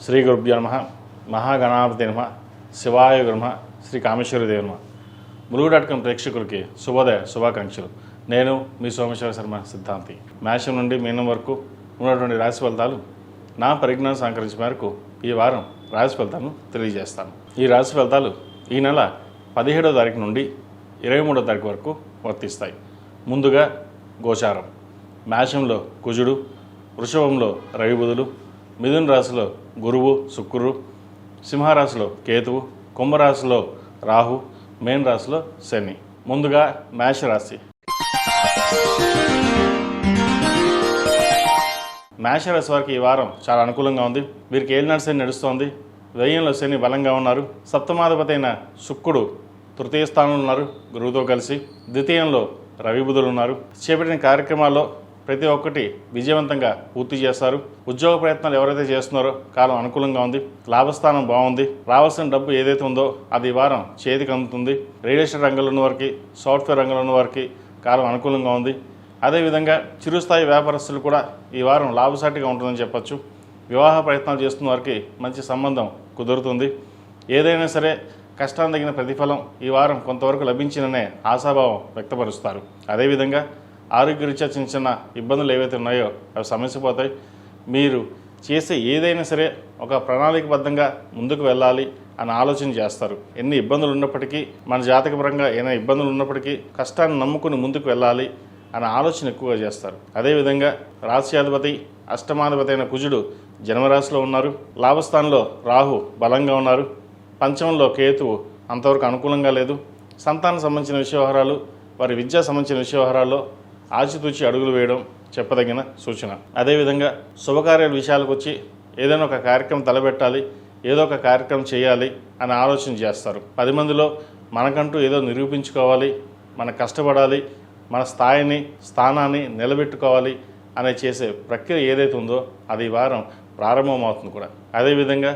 శ్రీ గురుభ్యో నమః. మహాగణాధిపతి నమః. శివాయ నమః. శ్రీ కామేశ్వరదేవ నమః. ములుగు.com ప్రేక్షకులకి శుభోదయ శుభాకాంక్షలు. నేను మీ సోమేశ్వర శర్మ సిద్ధాంతి. మేషం నుండి మీనం వరకు ఉన్నటువంటి రాశి ఫలితాలు నా పరిజ్ఞానం సహకరించిన మేరకు ఈ వారం రాశి ఫలితాలను తెలియజేస్తాను. ఈ రాశి ఫలితాలు ఈ నెల 17వ తారీఖు నుండి 23వ తారీఖు వరకు వర్తిస్తాయి. ముందుగా గోచారం. మేషంలో కుజుడు, వృషభంలో రవి బుధులు, మిథున రాశిలో గురువు శుక్రుడు, సింహరాశిలో కేతువు, కుంభరాశిలో రాహు, మేన రాశిలో శని. ముందుగా మేషరాశి. మేషరాశి వారికి ఈ వారం చాలా అనుకూలంగా ఉంది. వీరికి ఏలినాటి శని నడుస్తోంది. వ్యయంలో శని బలంగా ఉన్నారు. సప్తమాధిపతి అయిన శుక్రుడు తృతీయ స్థానంలో ఉన్నారు గురువుతో కలిసి. ద్వితీయంలో రవి బుధులు ఉన్నారు. చేపట్టిన కార్యక్రమాల్లో ప్రతి ఒక్కటి విజయవంతంగా పూర్తి చేస్తారు. ఉద్యోగ ప్రయత్నాలు ఎవరైతే చేస్తున్నారో కాలం అనుకూలంగా ఉంది. లాభస్థానం బాగుంది. రావాల్సిన డబ్బు ఏదైతే ఉందో అది ఈ వారం చేతికి అందుతుంది. రియల్ ఎస్టేట్ రంగంలో ఉన్న వారికి, సాఫ్ట్వేర్ రంగంలో ఉన్న వారికి కాలం అనుకూలంగా ఉంది. అదేవిధంగా చిరుస్థాయి వ్యాపారస్తులు కూడా ఈ వారం లాభసాటిగా ఉంటుందని చెప్పచ్చు. వివాహ ప్రయత్నాలు చేస్తున్న వారికి మంచి సంబంధం కుదురుతుంది. ఏదైనా సరే కష్టానికి తగిన ప్రతిఫలం ఈ వారం కొంతవరకు లభించిందనే ఆశాభావం వ్యక్తపరుస్తారు. అదేవిధంగా ఆరోగ్యరీత్యా చిన్న చిన్న ఇబ్బందులు ఏవైతే ఉన్నాయో అవి సమస్యపోతాయి. మీరు చేసే ఏదైనా సరే ఒక ప్రణాళికబద్ధంగా ముందుకు వెళ్ళాలి అని ఆలోచన చేస్తారు. ఎన్ని ఇబ్బందులు ఉన్నప్పటికీ, మన జాతకపరంగా ఏమైనా ఇబ్బందులు ఉన్నప్పటికీ కష్టాన్ని నమ్ముకుని ముందుకు వెళ్ళాలి అనే ఆలోచన ఎక్కువగా చేస్తారు. అదేవిధంగా రాశ్యాధిపతి, అష్టమాధిపతి అయిన కుజుడు జన్మరాశిలో ఉన్నారు. లాభస్థానంలో రాహు బలంగా ఉన్నారు. పంచమంలో కేతువు అంతవరకు అనుకూలంగా లేదు. సంతానం సంబంధించిన వ్యవహారాలు, వారి విద్యా సంబంధించిన వ్యవహారాల్లో ఆచితూచి అడుగులు వేయడం చెప్పదగిన సూచన. అదేవిధంగా శుభకార్యాల విషయాలకు వచ్చి ఏదైనా ఒక కార్యక్రమం తలబెట్టాలి, ఏదో ఒక కార్యక్రమం చేయాలి అని ఆలోచన చేస్తారు. 10 మందిలో మనకంటూ ఏదో నిరూపించుకోవాలి, మన కష్టపడాలి, మన స్థానాన్ని నిలబెట్టుకోవాలి అనే చేసే ప్రక్రియ ఏదైతే ఉందో అది ఈ వారం ప్రారంభమవుతుంది కూడా. అదేవిధంగా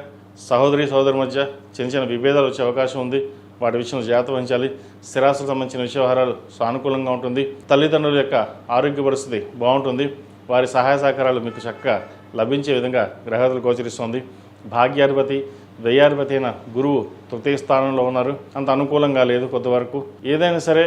సహోదరి మధ్య చిన్న చిన్న విభేదాలు వచ్చే అవకాశం ఉంది. వాటి విషయంలో జాగ్రత్త వహించాలి. స్థిరాస్తులకు సంబంధించిన వ్యవహారాలు సానుకూలంగా ఉంటుంది. తల్లిదండ్రుల యొక్క ఆరోగ్య పరిస్థితి బాగుంటుంది. వారి సహాయ సహకారాలు మీకు చక్కగా లభించే విధంగా గ్రహాలు గోచరిస్తుంది. భాగ్యాధిపతి, వ్యయాధిపతి అయిన గురువు తృతీయ స్థానంలో ఉన్నారు. అంత అనుకూలంగా లేదు కొంతవరకు. ఏదైనా సరే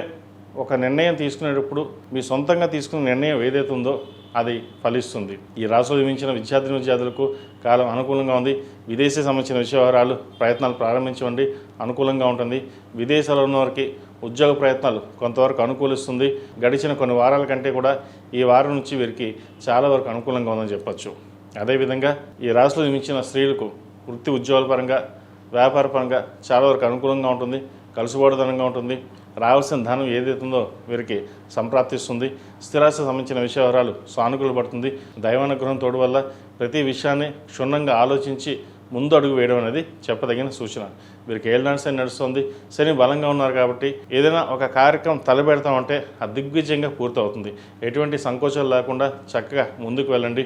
ఒక నిర్ణయం తీసుకునేటప్పుడు మీ సొంతంగా తీసుకున్న నిర్ణయం ఏదైతే ఉందో అది ఫలిస్తుంది. ఈ రాశిలో జన్మించిన విద్యార్థులకు కాలం అనుకూలంగా ఉంది. విదేశీ సంబంధించిన వ్యవహారాలు ప్రయత్నాలు ప్రారంభించండి, అనుకూలంగా ఉంటుంది. విదేశాల్లో ఉన్న వారికి ఉద్యోగ ప్రయత్నాలు కొంతవరకు అనుకూలిస్తుంది. గడిచిన కొన్ని వారాల కంటే కూడా ఈ వారం నుంచి వీరికి చాలా వరకు అనుకూలంగా ఉందని చెప్పచ్చు. అదేవిధంగా ఈ రాశిలో జన్మించిన స్త్రీలకు వృత్తి ఉద్యోగాల పరంగా, వ్యాపార పరంగా చాలా వరకు అనుకూలంగా ఉంటుంది. కలుసుబోడుదనంగా ఉంటుంది. రావాల్సిన ధనం ఏదైతుందో వీరికి సంప్రాప్తిస్తుంది. స్థిరాస్తి సంబంధించిన వ్యవహారాలు సానుకూల పడుతుంది. దైవానుగ్రహం తోడు వల్ల ప్రతి విషయాన్ని క్షుణ్ణంగా ఆలోచించి ముందు అడుగు వేయడం అనేది చెప్పదగిన సూచన. వీరికి ఏలినాటి శని నడుస్తుంది. శని బలంగా ఉన్నారు కాబట్టి ఏదైనా ఒక కార్యక్రమం తలపెడతామంటే అది దిగ్విజయంగా పూర్తవుతుంది. ఎటువంటి సంకోచాలు లేకుండా చక్కగా ముందుకు వెళ్ళండి.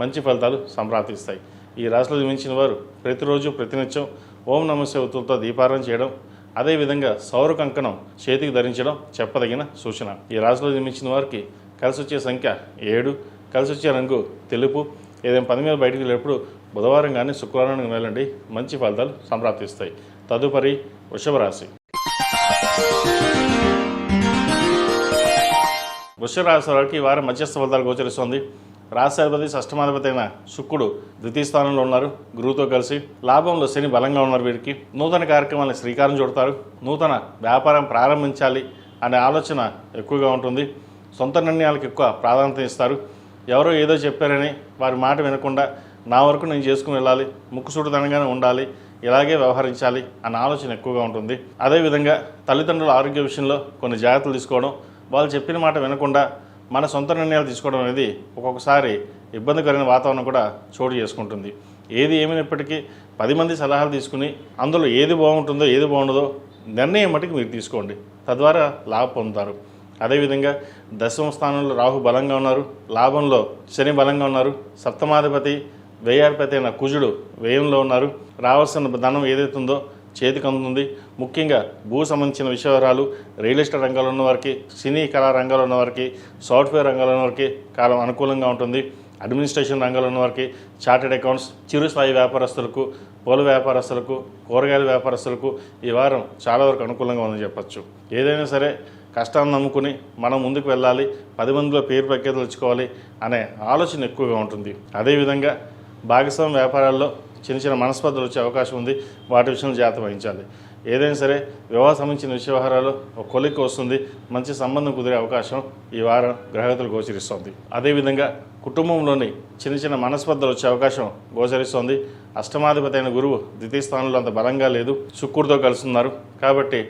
మంచి ఫలితాలు సంప్రాప్తిస్తాయి. ఈ రాశిలో జన్మించిన వారు ప్రతిరోజు ప్రతినిత్యం ఓం నమః శివాయతో దీపారాధన చేయడం, అదేవిధంగా సౌర కంకణం చేతికి ధరించడం చెప్పదగిన సూచన. ఈ రాశిలో జన్మించిన వారికి కలిసి వచ్చే సంఖ్య 7, కలిసి వచ్చే రంగు తెలుపు. ఏదైనా పని మీద బయటికి వెళ్ళేటప్పుడు బుధవారం కానీ శుక్రవారం వెళ్ళండి. మంచి ఫలితాలు సంప్రాప్తిస్తాయి. తదుపరి వృషభ రాశి. వృషభ రాశి వారికి ఈ వారం మధ్యస్థ ఫలితాలు గోచరిస్తుంది. రాశ్యాధిపతి, అష్టమాధిపతి అయిన శుక్రుడు ద్వితీయ స్థానంలో ఉన్నారు గురువుతో కలిసి. లాభంలో శని బలంగా ఉన్నారు. వీరికి నూతన కార్యక్రమాలను శ్రీకారం చుడతారు. నూతన వ్యాపారం ప్రారంభించాలి అనే ఆలోచన ఎక్కువగా ఉంటుంది. సొంత నిర్ణయాలకు ఎక్కువ ప్రాధాన్యత ఇస్తారు. ఎవరో ఏదో చెప్పారని వారి మాట వినకుండా నా వరకు నేను చేసుకుని వెళ్ళాలి, ముక్కుసూటిదనంగానే ఉండాలి, ఇలాగే వ్యవహరించాలి అన్న ఆలోచన ఎక్కువగా ఉంటుంది. అదేవిధంగా తల్లిదండ్రుల ఆరోగ్య విషయంలో కొన్ని జాగ్రత్తలు తీసుకోవడం, వాళ్ళు చెప్పిన మాట వినకుండా మన సొంత నిర్ణయాలు తీసుకోవడం అనేది ఒక్కొక్కసారి ఇబ్బందికరమైన వాతావరణం కూడా చోటు చేసుకుంటుంది. ఏది ఏమైనప్పటికీ 10 మంది సలహాలు తీసుకుని అందులో ఏది బాగుంటుందో ఏది బాగుండదో నిర్ణయం మటుకు మీరు తీసుకోండి. తద్వారా లాభం పొందుతారు. అదేవిధంగా దశమ స్థానంలో రాహు బలంగా ఉన్నారు. లాభంలో శని బలంగా ఉన్నారు. సప్తమాధిపతి, వ్యయాధిపతి అయిన కుజుడు వ్యయంలో ఉన్నారు. రావాల్సిన ధనం ఏదైతే ఉందో చేతికి అందుతుంది. ముఖ్యంగా భూ సంబంధించిన విషయాలు, రియల్ ఎస్టేట్ రంగంలో ఉన్న వారికి, సినీ కళా రంగంలో ఉన్న వారికి, సాఫ్ట్వేర్ రంగంలో ఉన్న వారికి కాలం అనుకూలంగా ఉంటుంది. అడ్మినిస్ట్రేషన్ రంగంలో ఉన్న వారికి, చార్టెడ్ అకౌంట్స్, చిరు స్థాయి వ్యాపారస్తులకు, పూల వ్యాపారస్తులకు, కూరగాయల వ్యాపారస్తులకు ఈ వారం చాలా వరకు అనుకూలంగా ఉందని చెప్పచ్చు. ఏదైనా సరే కష్టాన్ని నమ్ముకుని మనం ముందుకు వెళ్ళాలి, 10 మందిలో పేరు ప్రఖ్యాతులు తెచ్చుకోవాలి అనే ఆలోచన ఎక్కువగా ఉంటుంది. అదేవిధంగా భాగస్వామ్య వ్యాపారాల్లో చిన్న చిన్న మనస్పర్ధలు వచ్చే అవకాశం ఉంది. వాటి విషయంలో జాగ్రత్త వహించాలి. ఏదైనా సరే వివాహ సంబంధించిన వ్యవహారాలు ఒక కొలిక్కి వస్తుంది. మంచి సంబంధం కుదిరే అవకాశం ఈ వారం గ్రహగతులు గోచరిస్తుంది. అదేవిధంగా కుటుంబంలోని చిన్న చిన్న మనస్పర్ధలు వచ్చే అవకాశం గోచరిస్తుంది. అష్టమాధిపతి అయిన గురువు ద్వితీయ స్థానంలో అంత బలంగా లేదు, శుక్రుడితో కలుస్తున్నారు. కాబట్టి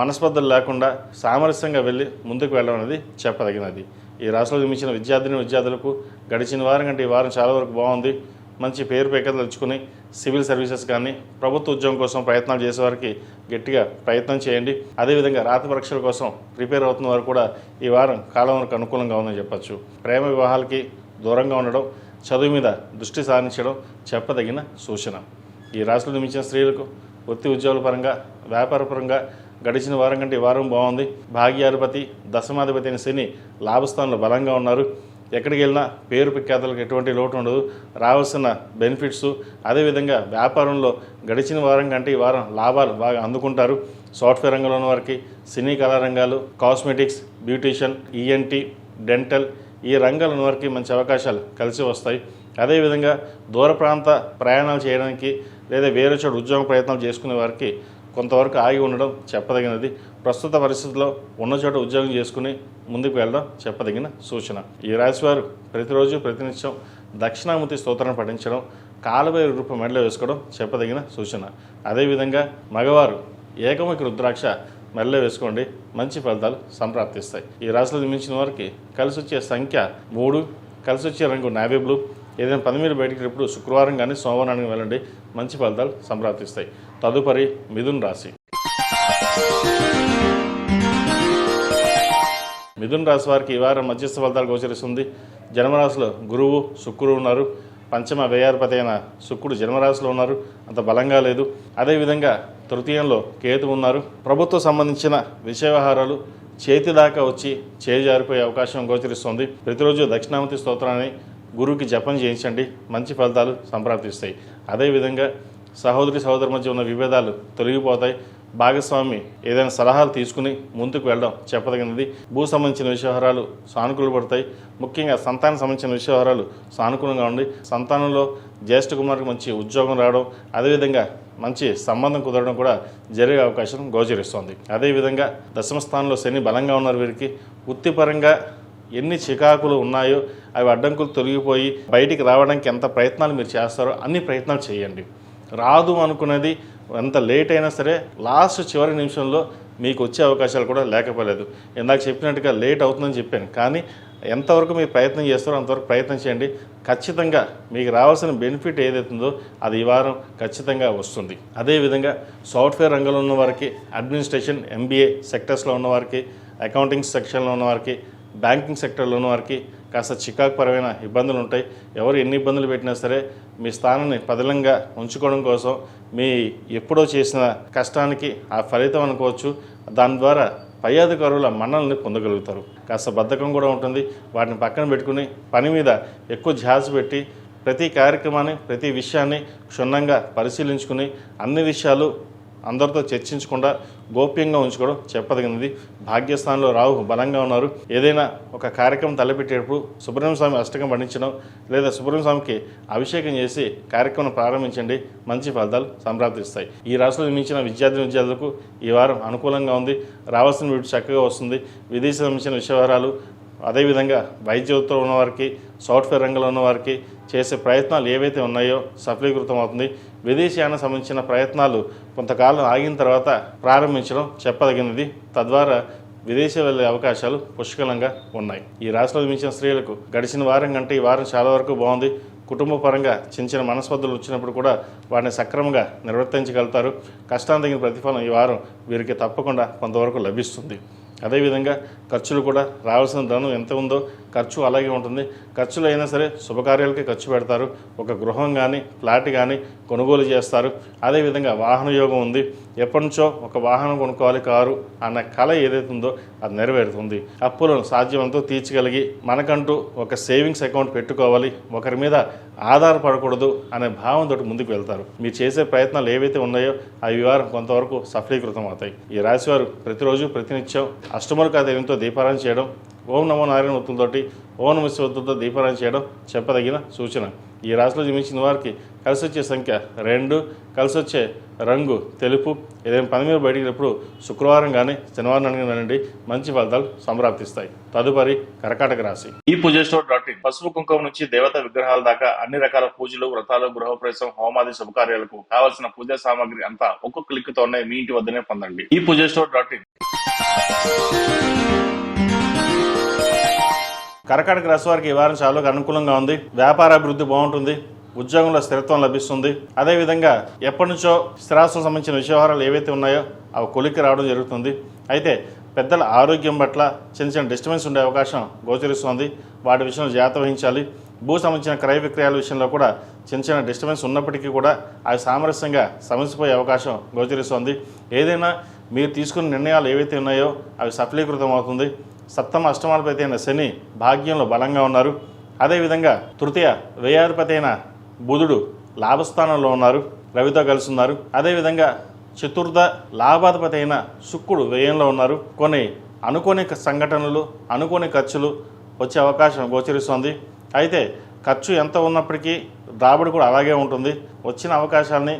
మనస్పర్ధలు లేకుండా సామరస్యంగా వెళ్ళి ముందుకు వెళ్ళడం అనేది చెప్పదగినది. ఈ రాశిలో జన్మించిన విద్యార్థులకు గడిచిన వారం కంటే ఈ వారం చాలా వరకు బాగుంది. మంచి పేరు ప్రఖ్యాతులు తెచ్చుకుని సివిల్ సర్వీసెస్ కానీ ప్రభుత్వ ఉద్యోగం కోసం ప్రయత్నాలు చేసేవారికి గట్టిగా ప్రయత్నం చేయండి. అదేవిధంగా రాత పరీక్షల కోసం ప్రిపేర్ అవుతున్న వారు కూడా ఈ వారం కాలం వరకు అనుకూలంగా ఉందని చెప్పచ్చు. ప్రేమ వివాహాలకి దూరంగా ఉండడం, చదువు మీద దృష్టి సారించడం చెప్పదగిన సూచన. ఈ రాశిలో జన్మించిన స్త్రీలకు వృత్తి ఉద్యోగుల పరంగా, వ్యాపార పరంగా గడిచిన వారం కంటే ఈ వారం బాగుంది. భాగ్యాధిపతి, దశమాధిపతి అయిన శని లాభస్థానంలో బలంగా ఉన్నారు. ఎక్కడికి వెళ్ళినా పేరు ప్రఖ్యాతులకు ఎటువంటి లోటు ఉండదు. రావాల్సిన బెనిఫిట్స్, అదేవిధంగా వ్యాపారంలో గడిచిన వారం కంటే ఈ వారం లాభాలు బాగా అందుకుంటారు. సాఫ్ట్వేర్ రంగంలో ఉన్న వారికి, సినీ కళారంగాలు, కాస్మెటిక్స్, బ్యూటీషియన్, ఈఎన్టీ, డెంటల్ ఈ రంగాల ఉన్న వారికి మంచి అవకాశాలు కలిసి వస్తాయి. అదేవిధంగా దూర ప్రాంత ప్రయాణాలు చేయడానికి లేదా వేరే చోట ఉద్యోగ ప్రయత్నాలు చేసుకునే వారికి కొంతవరకు ఆగి ఉండడం చెప్పదగినది. ప్రస్తుత పరిస్థితుల్లో ఉన్న చోట ఉద్యోగం చేసుకుని ముందుకు వెళ్ళడం చెప్పదగిన సూచన. ఈ రాశివారు ప్రతిరోజు ప్రతినిత్యం దక్షిణామూర్తి స్తోత్రాన్ని పఠించడం, కాలభైరవ రూపం మెడలో వేసుకోవడం చెప్పదగిన సూచన. అదేవిధంగా మగవారు ఏకముఖి రుద్రాక్ష మెడలో వేసుకోండి, మంచి ఫలితాలు సంప్రాప్తిస్తాయి. ఈ రాశిలో జన్మించిన వారికి కలిసి వచ్చే సంఖ్య 3, కలిసి వచ్చే రంగు నావీ బ్లూ. ఏదైనా పని మీద బయటికి ఇప్పుడు శుక్రవారం కానీ సోమవారానికి వెళ్ళండి, మంచి ఫలితాలు సంప్రాప్తిస్తాయి. తదుపరి మిథున్ రాశి. మిథున్ రాశి వారికి ఈ వారం మధ్యస్థ ఫలితాలు గోచరిస్తుంది. జన్మరాశిలో గురువు, శుక్రుడు ఉన్నారు. పంచమ వ్యయాధిపతి అయిన శుక్రుడు జన్మరాశిలో ఉన్నారు, అంత బలంగా లేదు. అదేవిధంగా తృతీయంలో కేతు ఉన్నారు. ప్రభుత్వం సంబంధించిన విషయ వ్యవహారాలు చేతి దాకా వచ్చి చేజారిపోయే అవకాశం గోచరిస్తుంది. ప్రతిరోజు దక్షిణామూర్తి స్తోత్రాన్ని గురువుకి జపం చేయించండి, మంచి ఫలితాలు సంప్రాప్తిస్తాయి. అదేవిధంగా సహోదరి మధ్య ఉన్న విభేదాలు తొలగిపోతాయి. భాగస్వామి ఏదైనా సలహాలు తీసుకుని ముందుకు వెళ్ళడం చెప్పదగినది. భూ సంబంధించిన విషయవహారాలు సానుకూల పడతాయి. ముఖ్యంగా సంతానం సంబంధించిన విషయవహారాలు సానుకూలంగా ఉండి సంతానంలో జ్యేష్ఠ కుమారుకి మంచి ఉద్యోగం రావడం, అదేవిధంగా మంచి సంబంధం కుదరడం కూడా జరిగే అవకాశం గోచరిస్తోంది. అదేవిధంగా దశమ స్థానంలో శని బలంగా ఉన్నారు. వీరికి వృత్తిపరంగా ఎన్ని చికాకులు ఉన్నాయో అవి అడ్డంకులు తొలగిపోయి బయటికి రావడానికి ఎంత ప్రయత్నాలు మీరు చేస్తారో అన్ని ప్రయత్నాలు చేయండి. రాదు అనుకున్నది ఎంత లేట్ అయినా సరే లాస్ట్ చివరి నిమిషంలో మీకు వచ్చే అవకాశాలు కూడా లేకపోలేదు. ఇందాక చెప్పినట్టుగా లేట్ అవుతుందని చెప్పాను, కానీ ఎంతవరకు మీరు ప్రయత్నం చేస్తారో అంతవరకు ప్రయత్నం చేయండి. ఖచ్చితంగా మీకు రావాల్సిన బెనిఫిట్ ఏదైతుందో అది ఈ వారం ఖచ్చితంగా వస్తుంది. అదేవిధంగా సాఫ్ట్వేర్ రంగంలో ఉన్న వారికి, అడ్మినిస్ట్రేషన్, ఎంబీఏ సెక్టర్స్లో ఉన్నవారికి, అకౌంటింగ్ సెక్షన్లో ఉన్నవారికి, బ్యాంకింగ్ సెక్టర్లో ఉన్నవారికి కాస్త చికాకుపరమైన ఇబ్బందులు ఉంటాయి. ఎవరు ఎన్ని ఇబ్బందులు పెట్టినా సరే మీ స్థానాన్ని పదిలంగా ఉంచుకోవడం కోసం మీ ఎప్పుడో చేసిన కష్టానికి ఆ ఫలితం అనుకోవచ్చు. దాని ద్వారా పై అధికారుల మన్నల్ని పొందగలుగుతారు. కాస్త బద్ధకం కూడా ఉంటుంది. వాటిని పక్కన పెట్టుకుని పని మీద ఎక్కువ ధ్యాస పెట్టి ప్రతి కార్యక్రమాన్ని, ప్రతి విషయాన్ని క్షుణ్ణంగా పరిశీలించుకుని అన్ని విషయాలు అందరితో చర్చించకుండా గోప్యంగా ఉంచుకోవడం చెప్పదగినది. భాగ్యస్థానంలో రాహు బలంగా ఉన్నారు. ఏదైనా ఒక కార్యక్రమం తలపెట్టేటప్పుడు సుబ్రహ్మణ్య స్వామి అష్టకం పఠించడం లేదా సుబ్రహ్మణ్య స్వామికి అభిషేకం చేసి కార్యక్రమం ప్రారంభించండి, మంచి ఫలితాలు సంప్రాప్తిస్తాయి. ఈ రాశిలో జన్మించిన విద్యార్థులకు ఈ వారం అనుకూలంగా ఉంది. రావాల్సిన వీటి చక్కగా వస్తుంది. విదేశీ సంబంధించిన విషయవహారాలు, అదేవిధంగా వైద్యులతో ఉన్నవారికి, సాఫ్ట్వేర్ రంగంలో ఉన్నవారికి చేసే ప్రయత్నాలు ఏవైతే ఉన్నాయో సఫలీకృతం అవుతుంది. విదేశీయాన సంబంధించిన ప్రయత్నాలు కొంతకాలం ఆగిన తర్వాత ప్రారంభించడం చెప్పదగినది. తద్వారా విదేశీ వెళ్ళే అవకాశాలు పుష్కలంగా ఉన్నాయి. ఈ రాశిలో జన్మించిన స్త్రీలకు గడిచిన వారం కంటే ఈ వారం చాలా వరకు బాగుంది. కుటుంబ పరంగా చిన్న చిన్న మనస్పర్ధలు వచ్చినప్పుడు కూడా వాటిని సక్రమంగా నిర్వర్తించగలుగుతారు. కష్టానికి తగిన ప్రతిఫలం ఈ వారం వీరికి తప్పకుండా కొంతవరకు లభిస్తుంది. అదేవిధంగా ఖర్చులు కూడా రావాల్సిన ధనం ఎంత ఉందో ఖర్చు అలాగే ఉంటుంది. ఖర్చులు అయినా సరే శుభకార్యాలకి ఖర్చు పెడతారు. ఒక గృహం కానీ ఫ్లాట్ కానీ కొనుగోలు చేస్తారు. అదేవిధంగా వాహన యోగం ఉంది. ఎప్పటి నుంచో ఒక వాహనం కొనుక్కోవాలి, కారు అన్న కళ ఏదైతే ఉందో అది నెరవేరుతుంది. అప్పులను సాధ్యమంతో తీర్చగలిగి మనకంటూ ఒక సేవింగ్స్ అకౌంట్ పెట్టుకోవాలి, ఒకరి మీద ఆధారపడకూడదు అనే భావంతో ముందుకు వెళ్తారు. మీరు చేసే ప్రయత్నాలు ఏవైతే ఉన్నాయో అవి వారం కొంతవరకు సఫలీకృతం అవుతాయి. ఈ రాశివారు ప్రతిరోజు ప్రతినిత్యం అష్టములుకా దేవితో దీపారాయణ చేయడం, ఓం నమో నారాయణ ఒత్తులతోటి ఓం నమ శివాయ ఒత్తులతో దీపారాయణ చేయడం చెప్పదగిన సూచన. ఈ రాశిలో జన్మించిన వారికి కలిసి వచ్చే సంఖ్య 2, కలిసి వచ్చే రంగు తెలుపు. ఏదైనా పని మీద బయటికి వెళ్ళినప్పుడు శుక్రవారం కానీ శనివారం వెళ్ళండి, మంచి ఫలితాలు సంప్రాప్తిస్తాయి. తదుపరి కర్కాటక రాశి. ఈ పూజస్టోర్.in పసుపు కుంకుమ నుంచి దేవతా విగ్రహాల దాకా అన్ని రకాల పూజలు, వ్రతాలు, గృహప్రవేశం, హోమాది శుభకార్యాలకు కావాల్సిన పూజా సామాగ్రి అంతా ఒక్క క్లిక్ తోనే మీ ఇంటి వద్దనే పొందండి. ఈ పూజస్టోర్.in. కర్కాటక రాశి వారికి ఈ వారం చాలా అనుకూలంగా ఉంది. వ్యాపార అభివృద్ధి బాగుంటుంది. ఉద్యోగంలో స్థిరత్వం లభిస్తుంది. అదేవిధంగా ఎప్పటి నుంచో స్థిరాస్తులకు సంబంధించిన విషయాలు ఏవైతే ఉన్నాయో అవి కొలిక్కి రావడం జరుగుతుంది. అయితే పెద్దల ఆరోగ్యం పట్ల చిన్న చిన్న డిస్టర్బెన్స్ ఉండే అవకాశం గోచరిస్తుంది. వాటి విషయంలో జాగ్రత్త వహించాలి. భూ సంబంధించిన క్రయ విక్రయాల విషయంలో కూడా చిన్న చిన్న డిస్టర్బెన్స్ ఉన్నప్పటికీ కూడా అవి సామరస్యంగా సమసిపోయే అవకాశం గోచరిస్తుంది. ఏదైనా మీరు తీసుకున్న నిర్ణయాలు ఏవైతే ఉన్నాయో అవి సఫలీకృతం అవుతుంది. సప్తమ అష్టమాధిపతి అయిన శని భాగ్యంలో బలంగా ఉన్నారు. అదేవిధంగా తృతీయ వ్యయాధిపతి అయిన బుధుడు లాభస్థానంలో ఉన్నారు, రవితో కలిసి ఉన్నారు. అదేవిధంగా చతుర్థ లాభాధిపతి అయిన శుక్రుడు వ్యయంలో ఉన్నారు. కొన్ని అనుకోని సంఘటనలు, అనుకోని ఖర్చులు వచ్చే అవకాశం గోచరిస్తుంది. అయితే ఖర్చు ఎంత ఉన్నప్పటికీ రాబడి కూడా అలాగే ఉంటుంది. వచ్చిన అవకాశాలని,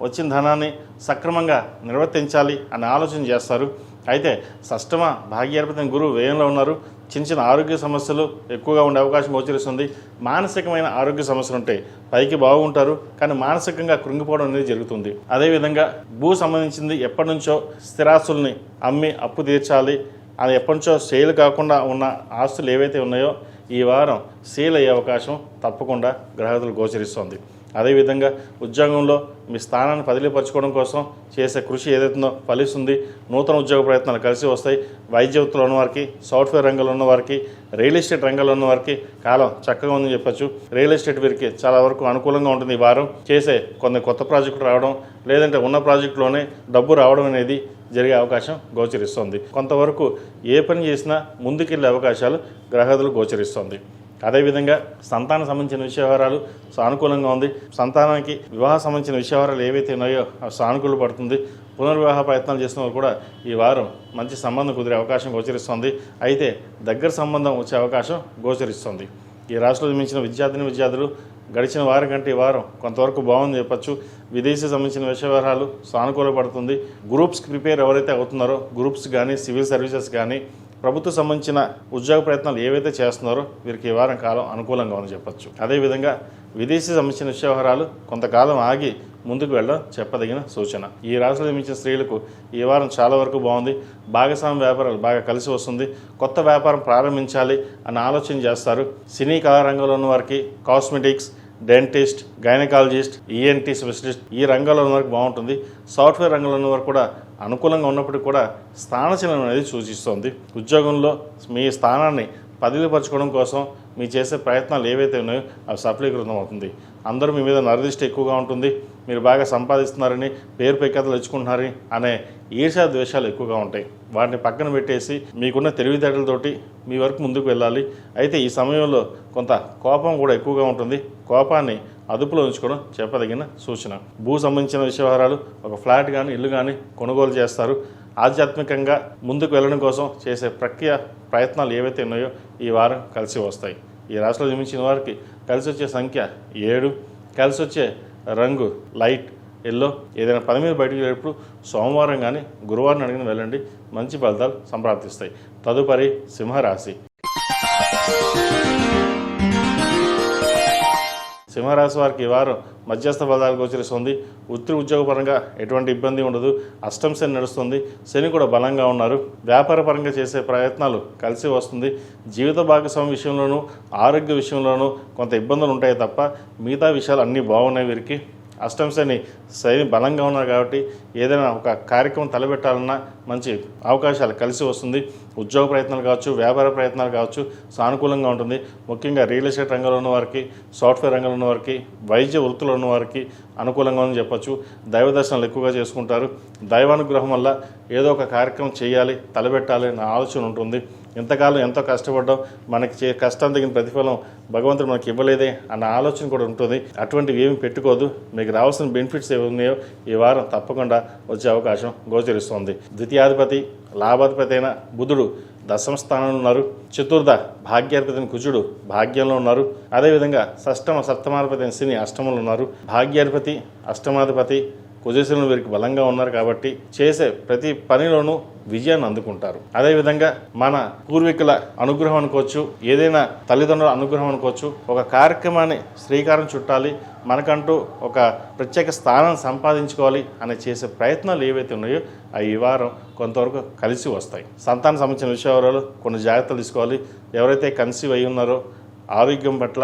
వచ్చిన ధనాన్ని సక్రమంగా నిర్వర్తించాలి అనే ఆలోచన చేస్తారు. అయితే షష్టమ భాగ్యాధిపతి గురువు వ్యయంలో ఉన్నారు. చిన్న చిన్న ఆరోగ్య సమస్యలు ఎక్కువగా ఉండే అవకాశం గోచరిస్తుంది. మానసికమైన ఆరోగ్య సమస్యలు ఉంటాయి. పైకి బాగుంటారు కానీ మానసికంగా కృంగిపోవడం అనేది జరుగుతుంది. అదేవిధంగా భూ సంబంధించింది ఎప్పటి నుంచో స్థిరాస్తుల్ని అమ్మి అప్పు తీర్చాలి అది ఎప్పటి నుంచో సేల్ కాకుండా ఉన్న ఆస్తులు ఏవైతే ఉన్నాయో ఈ వారం సేల్ అయ్యే అవకాశం తప్పకుండా గ్రహతులు గోచరిస్తుంది. అదేవిధంగా ఉద్యోగంలో మీ స్థానాన్ని బదిలీపరచుకోవడం కోసం చేసే కృషి ఏదైతుందో ఫలిస్తుంది. నూతన ఉద్యోగ ప్రయత్నాలు కలిసి వస్తాయి. వైద్య వృత్తిలో ఉన్నవారికి, సాఫ్ట్వేర్ రంగంలో ఉన్నవారికి, రియల్ ఎస్టేట్ రంగంలో ఉన్నవారికి కాలం చక్కగా ఉందని చెప్పచ్చు. రియల్ ఎస్టేట్ వీరికి చాలా వరకు అనుకూలంగా ఉంటుంది. ఈ వారం చేసే కొన్ని కొత్త ప్రాజెక్టులు రావడం, లేదంటే ఉన్న ప్రాజెక్టులోనే డబ్బు రావడం అనేది జరిగే అవకాశం గోచరిస్తుంది. కొంతవరకు ఏ పని చేసినా ముందుకెళ్లే అవకాశాలు గ్రహదులు గోచరిస్తుంది. అదేవిధంగా సంతానం సంబంధించిన విషయవరాలు సానుకూలంగా ఉంది. సంతానానికి వివాహ సంబంధించిన విషయవరాలు ఏవైతే ఉన్నాయో అవి సానుకూల పడుతుంది. పునర్వివాహ ప్రయత్నాలు చేసిన వాళ్ళు కూడా ఈ వారం మంచి సంబంధం కుదిరే అవకాశం గోచరిస్తుంది. అయితే దగ్గర సంబంధం వచ్చే అవకాశం గోచరిస్తుంది. ఈ రాష్ట్రంలో జన్మించిన విద్యార్థులు గడిచిన వారం కంటే ఈ వారం కొంతవరకు బాగుంది చెప్పచ్చు. విదేశీ సంబంధించిన విషయవరాలు సానుకూల పడుతుంది. గ్రూప్స్కి ప్రిపేర్ ఎవరైతే అవుతున్నారో గ్రూప్స్ కానీ, సివిల్ సర్వీసెస్ కానీ, ప్రభుత్వం సంబంధించిన ఉద్యోగ ప్రయత్నాలు ఏవైతే చేస్తున్నారో వీరికి ఈ వారం కాలం అనుకూలంగా ఉందని చెప్పచ్చు. అదేవిధంగా విదేశీ సంబంధించిన వ్యవహారాలు కొంతకాలం ఆగి ముందుకు వెళ్ళడం చెప్పదగిన సూచన. ఈ రాశిలో జన్మించిన స్త్రీలకు ఈ వారం చాలా వరకు బాగుంది. భాగస్వామ్య వ్యాపారాలు బాగా కలిసి వస్తుంది. కొత్త వ్యాపారం ప్రారంభించాలి అన్న ఆలోచన చేస్తారు. సినీ కళా రంగంలో ఉన్న వారికి cosmetics, dentist, gynaecologist, ENT specialist ఈ రంగంలో ఉన్న వరకు బాగుంటుంది. సాఫ్ట్వేర్ రంగంలో ఉన్న వరకు కూడా అనుకూలంగా ఉన్నప్పటికీ కూడా స్థానచలనం అనేది సూచిస్తుంది. ఉద్యోగంలో మీ స్థానాన్ని బదిలీపరచుకోవడం కోసం మీ చేసే ప్రయత్నాలు ఏవైతే ఉన్నాయో అవి సఫలీకృతం అవుతుంది. అందరూ మీ మీద నరదిష్టి ఎక్కువగా ఉంటుంది. మీరు బాగా సంపాదిస్తున్నారని, పేరు ప్రఖ్యాతలు తెచ్చుకుంటున్నారని అనే ఈర్ష్యా ద్వేషాలు ఎక్కువగా ఉంటాయి. వాటిని పక్కన పెట్టేసి మీకున్న తెలివితేటలతోటి మీ వరకు ముందుకు వెళ్ళాలి. అయితే ఈ సమయంలో కొంత కోపం కూడా ఎక్కువగా ఉంటుంది. కోపాన్ని అదుపులో ఉంచుకోవడం చెప్పదగిన సూచన. భూ సంబంధించిన విషయవహారాలు, ఒక ఫ్లాట్ కానీ ఇల్లు కానీ కొనుగోలు చేస్తారు. ఆధ్యాత్మికంగా ముందుకు వెళ్ళడం కోసం చేసే ప్రయత్నాలు ఏవైతే ఉన్నాయో ఈ వారం కలిసి వస్తాయి. ఈ రాశిలో జన్మించిన వారికి కలిసి వచ్చే సంఖ్య 7, కలిసి వచ్చే రంగు లైట్ ఎల్లో. ఏదైనా పని మీద బయటకు వెళ్ళేటప్పుడు సోమవారం కానీ గురువారం అడిగిన వెళ్ళండి, మంచి ఫలితాలు సంప్రాప్తిస్తాయి. తదుపరి సింహరాశి. సింహరాశి వారికి ఈ వారం మధ్యస్థ ఫలితాలు గోచరిస్తుంది. వృత్తి ఉద్యోగపరంగా ఎటువంటి ఇబ్బంది ఉండదు. అష్టమ శని నడుస్తుంది. శని కూడా బలంగా ఉన్నారు. వ్యాపార పరంగా చేసే ప్రయత్నాలు కలిసి వస్తుంది. జీవిత భాగస్వామి విషయంలోనూ, ఆరోగ్య విషయంలోనూ కొంత ఇబ్బందులు ఉంటాయి తప్ప మిగతా విషయాలు అన్నీ బాగున్నాయి వీరికి. అష్టమ శని బలంగా ఉన్నారు కాబట్టి ఏదైనా ఒక కార్యక్రమం తలపెట్టాలన్నా మంచి అవకాశాలు కలిసి వస్తుంది. ఉద్యోగ ప్రయత్నాలు కావచ్చు, వ్యాపార ప్రయత్నాలు కావచ్చు, సానుకూలంగా ఉంటుంది. ముఖ్యంగా రియల్ ఎస్టేట్ రంగంలో ఉన్న వారికి, సాఫ్ట్వేర్ రంగంలో ఉన్న వారికి, వైద్య వృత్తిలో ఉన్న వారికి అనుకూలంగా ఉందని చెప్పచ్చు. దైవ దర్శనాలు ఎక్కువగా చేసుకుంటారు. దైవానుగ్రహం వల్ల ఏదో ఒక కార్యక్రమం చేయాలి, తలపెట్టాలి అనే ఆలోచన ఉంటుంది. ఇంతకాలం ఎంతో కష్టపడ్డాం, మనకి కష్టం తగిన ప్రతిఫలం భగవంతుడు మనకి ఇవ్వలేదే అన్న ఆలోచన కూడా ఉంటుంది. అటువంటివి ఏమి పెట్టుకోదు. మీకు రావాల్సిన బెనిఫిట్స్ ఏమి ఉన్నాయో ఈ వారం తప్పకుండా వచ్చే అవకాశం గోచరిస్తుంది. ద్వితీయాధిపతి లాభాధిపతి అయిన బుధుడు దశమ స్థానంలో ఉన్నారు. చతుర్థ భాగ్యాధిపతి అయిన కుజుడు భాగ్యంలో ఉన్నారు. అదేవిధంగా షష్టమ సప్తమాధిపతి అయిన శని అష్టమంలో ఉన్నారు. భాగ్యాధిపతి అష్టమాధిపతి కుజశనులు వీరికి బలంగా ఉన్నారు కాబట్టి చేసే ప్రతి పనిలోనూ విజయాన్ని అందుకుంటారు. అదేవిధంగా మన పూర్వీకుల అనుగ్రహం అనుకోవచ్చు, ఏదైనా తల్లిదండ్రుల అనుగ్రహం అనుకోవచ్చు, ఒక కార్యక్రమాన్ని శ్రీకారం చుట్టాలి, మనకంటూ ఒక ప్రత్యేక స్థానాన్ని సంపాదించుకోవాలి అని చేసే ప్రయత్నాలు ఏవైతే ఉన్నాయో అవి ఈ వారం కొంతవరకు కలిసి వస్తాయి. సంతానం సంబంధించిన విషయాలలో కొన్ని జాగ్రత్తలు తీసుకోవాలి. ఎవరైతే కన్సీవ్ అయి ఉన్నారో ఆరోగ్యం పట్ల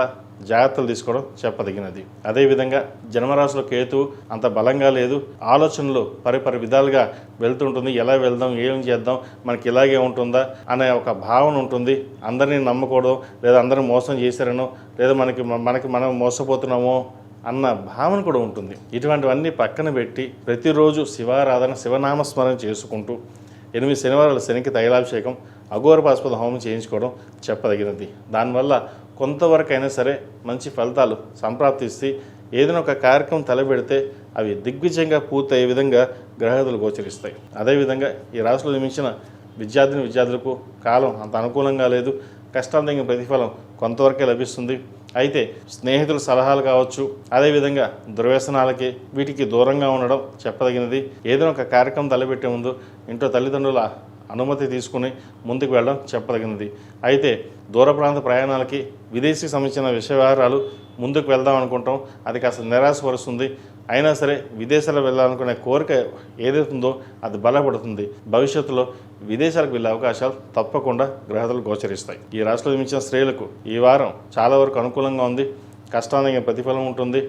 జాగ్రత్తలు తీసుకోవడం చెప్పదగినది. అదేవిధంగా జన్మరాశిలో కేతువు అంత బలంగా లేదు. ఆలోచనలు పరిపరి విధాలుగా వెళ్తుంటుంది. ఎలా వెళ్దాం, ఏం చేద్దాం, మనకి ఇలాగే ఉంటుందా అనే ఒక భావన ఉంటుంది. అందరినీ నమ్మకూడదు, లేదా అందరిని మోసం చేశారనో, లేదా మనకి మనం మోసపోతున్నామో అన్న భావన కూడా ఉంటుంది. ఇటువంటివన్నీ పక్కన పెట్టి ప్రతిరోజు శివారాధన, శివనామస్మరణ చేసుకుంటూ 8 శనివారాలు శనికి తైలాభిషేకం, అఘోరపాశుపత హోమం చేయించుకోవడం చెప్పదగినది. దానివల్ల కొంతవరకు అయినా సరే మంచి ఫలితాలు సంప్రాప్తిస్తే ఏదైనా ఒక కార్యక్రమం తలపెడితే అవి దిగ్విజయంగా పూర్తయ్యే విధంగా గ్రహగతులు గోచరిస్తాయి. అదేవిధంగా ఈ రాశిలో నిర్మించిన విద్యార్థులకు కాలం అంత అనుకూలంగా లేదు. కష్టాలు తగిన ప్రతిఫలం కొంతవరకే లభిస్తుంది. అయితే స్నేహితుల సలహాలు కావచ్చు, అదేవిధంగా దుర్వ్యసనాలకి వీటికి దూరంగా ఉండడం చెప్పదగినది. ఏదైనా ఒక కార్యక్రమం తలపెట్టే ముందు ఇంట్లో తల్లిదండ్రుల అనుమతి తీసుకుని ముందుకు వెళ్ళడం చెప్పదగినది. అయితే దూర ప్రాంత ప్రయాణాలకి, విదేశీకి సంబంధించిన విషయ వ్యవహారాలు ముందుకు వెళ్దాం అనుకుంటాం, అది కాస్త నిరాశపరుస్తుంది. అయినా సరే విదేశాలు వెళ్ళాలనుకునే కోరిక ఏదైతుందో అది బలపడుతుంది. భవిష్యత్తులో విదేశాలకు వెళ్ళే అవకాశాలు తప్పకుండా గ్రహతులు గోచరిస్తాయి. ఈ రాశిలో జన్మించిన స్త్రీలకు ఈ వారం చాలా వరకు అనుకూలంగా ఉంది. కష్టానికి ప్రతిఫలం ఉంటుంది.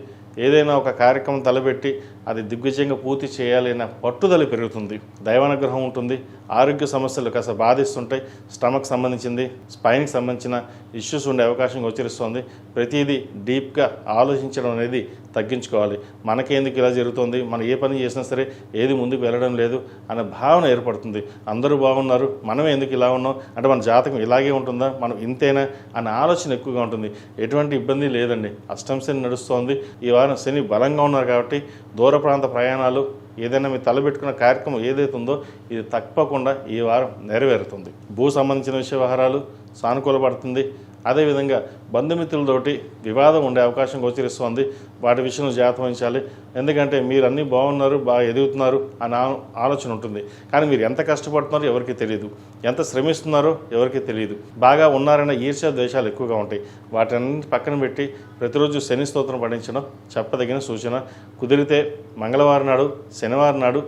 ఏదైనా ఒక కార్యక్రమం తలపెట్టి అది దిగ్విజయంగా పూర్తి చేయాలి అన్న పట్టుదల పెరుగుతుంది. దైవానుగ్రహం ఉంటుంది. ఆరోగ్య సమస్యలు కాస్త బాధిస్తుంటాయి. స్టమక్ సంబంధించింది, స్పైన్కి సంబంధించిన ఇష్యూస్ ఉండే అవకాశం గోచరిస్తుంది. ప్రతిదీ డీప్గా ఆలోచించడం అనేది తగ్గించుకోవాలి. మనకేందుకు ఇలా జరుగుతుంది, మనం ఏ పని చేసినా సరే ఏది ముందుకు వెళ్ళడం లేదు అనే భావన ఏర్పడుతుంది. అందరూ బాగున్నారు, మనం ఎందుకు ఇలా ఉన్నాం, అంటే మన జాతకం ఇలాగే ఉంటుందా, మనం ఇంతేనా అనే ఆలోచన ఎక్కువగా ఉంటుంది. ఎటువంటి ఇబ్బంది లేదండి. అష్టమ శని నడుస్తోంది. ఈ వారం శని బలంగా ఉన్నారు కాబట్టి దూర ప్రాంత ప్రయాణాలు, ఏదైనా మీరు తలపెట్టుకున్న కార్యక్రమం ఏదైతే ఉందో ఇది తప్పకుండా ఈ వారం నెరవేరుతుంది. భూ సంబంధించిన విషయ వ్యవహారాలు సానుకూలపడుతుంది. అదేవిధంగా బంధుమిత్రులతోటి వివాదం ఉండే అవకాశం గోచరిస్తుంది. వాటి విషయంలో జాగ్రత్త వహించాలి. ఎందుకంటే మీరు అన్నీ బాగున్నారు, బాగా ఎదుగుతున్నారు అనే ఆలోచన ఉంటుంది. కానీ మీరు ఎంత కష్టపడుతున్నారో ఎవరికి తెలియదు, ఎంత శ్రమిస్తున్నారో ఎవరికి తెలియదు. బాగా ఉన్నారన్న ఈర్ష్య ద్వేషాలు ఎక్కువగా ఉంటాయి. వాటన్నింటి పక్కన పెట్టి ప్రతిరోజు శని స్తోత్రం పఠించడం చెప్పదగిన సూచన. కుదిరితే మంగళవారం నాడు, శనివారం నాడు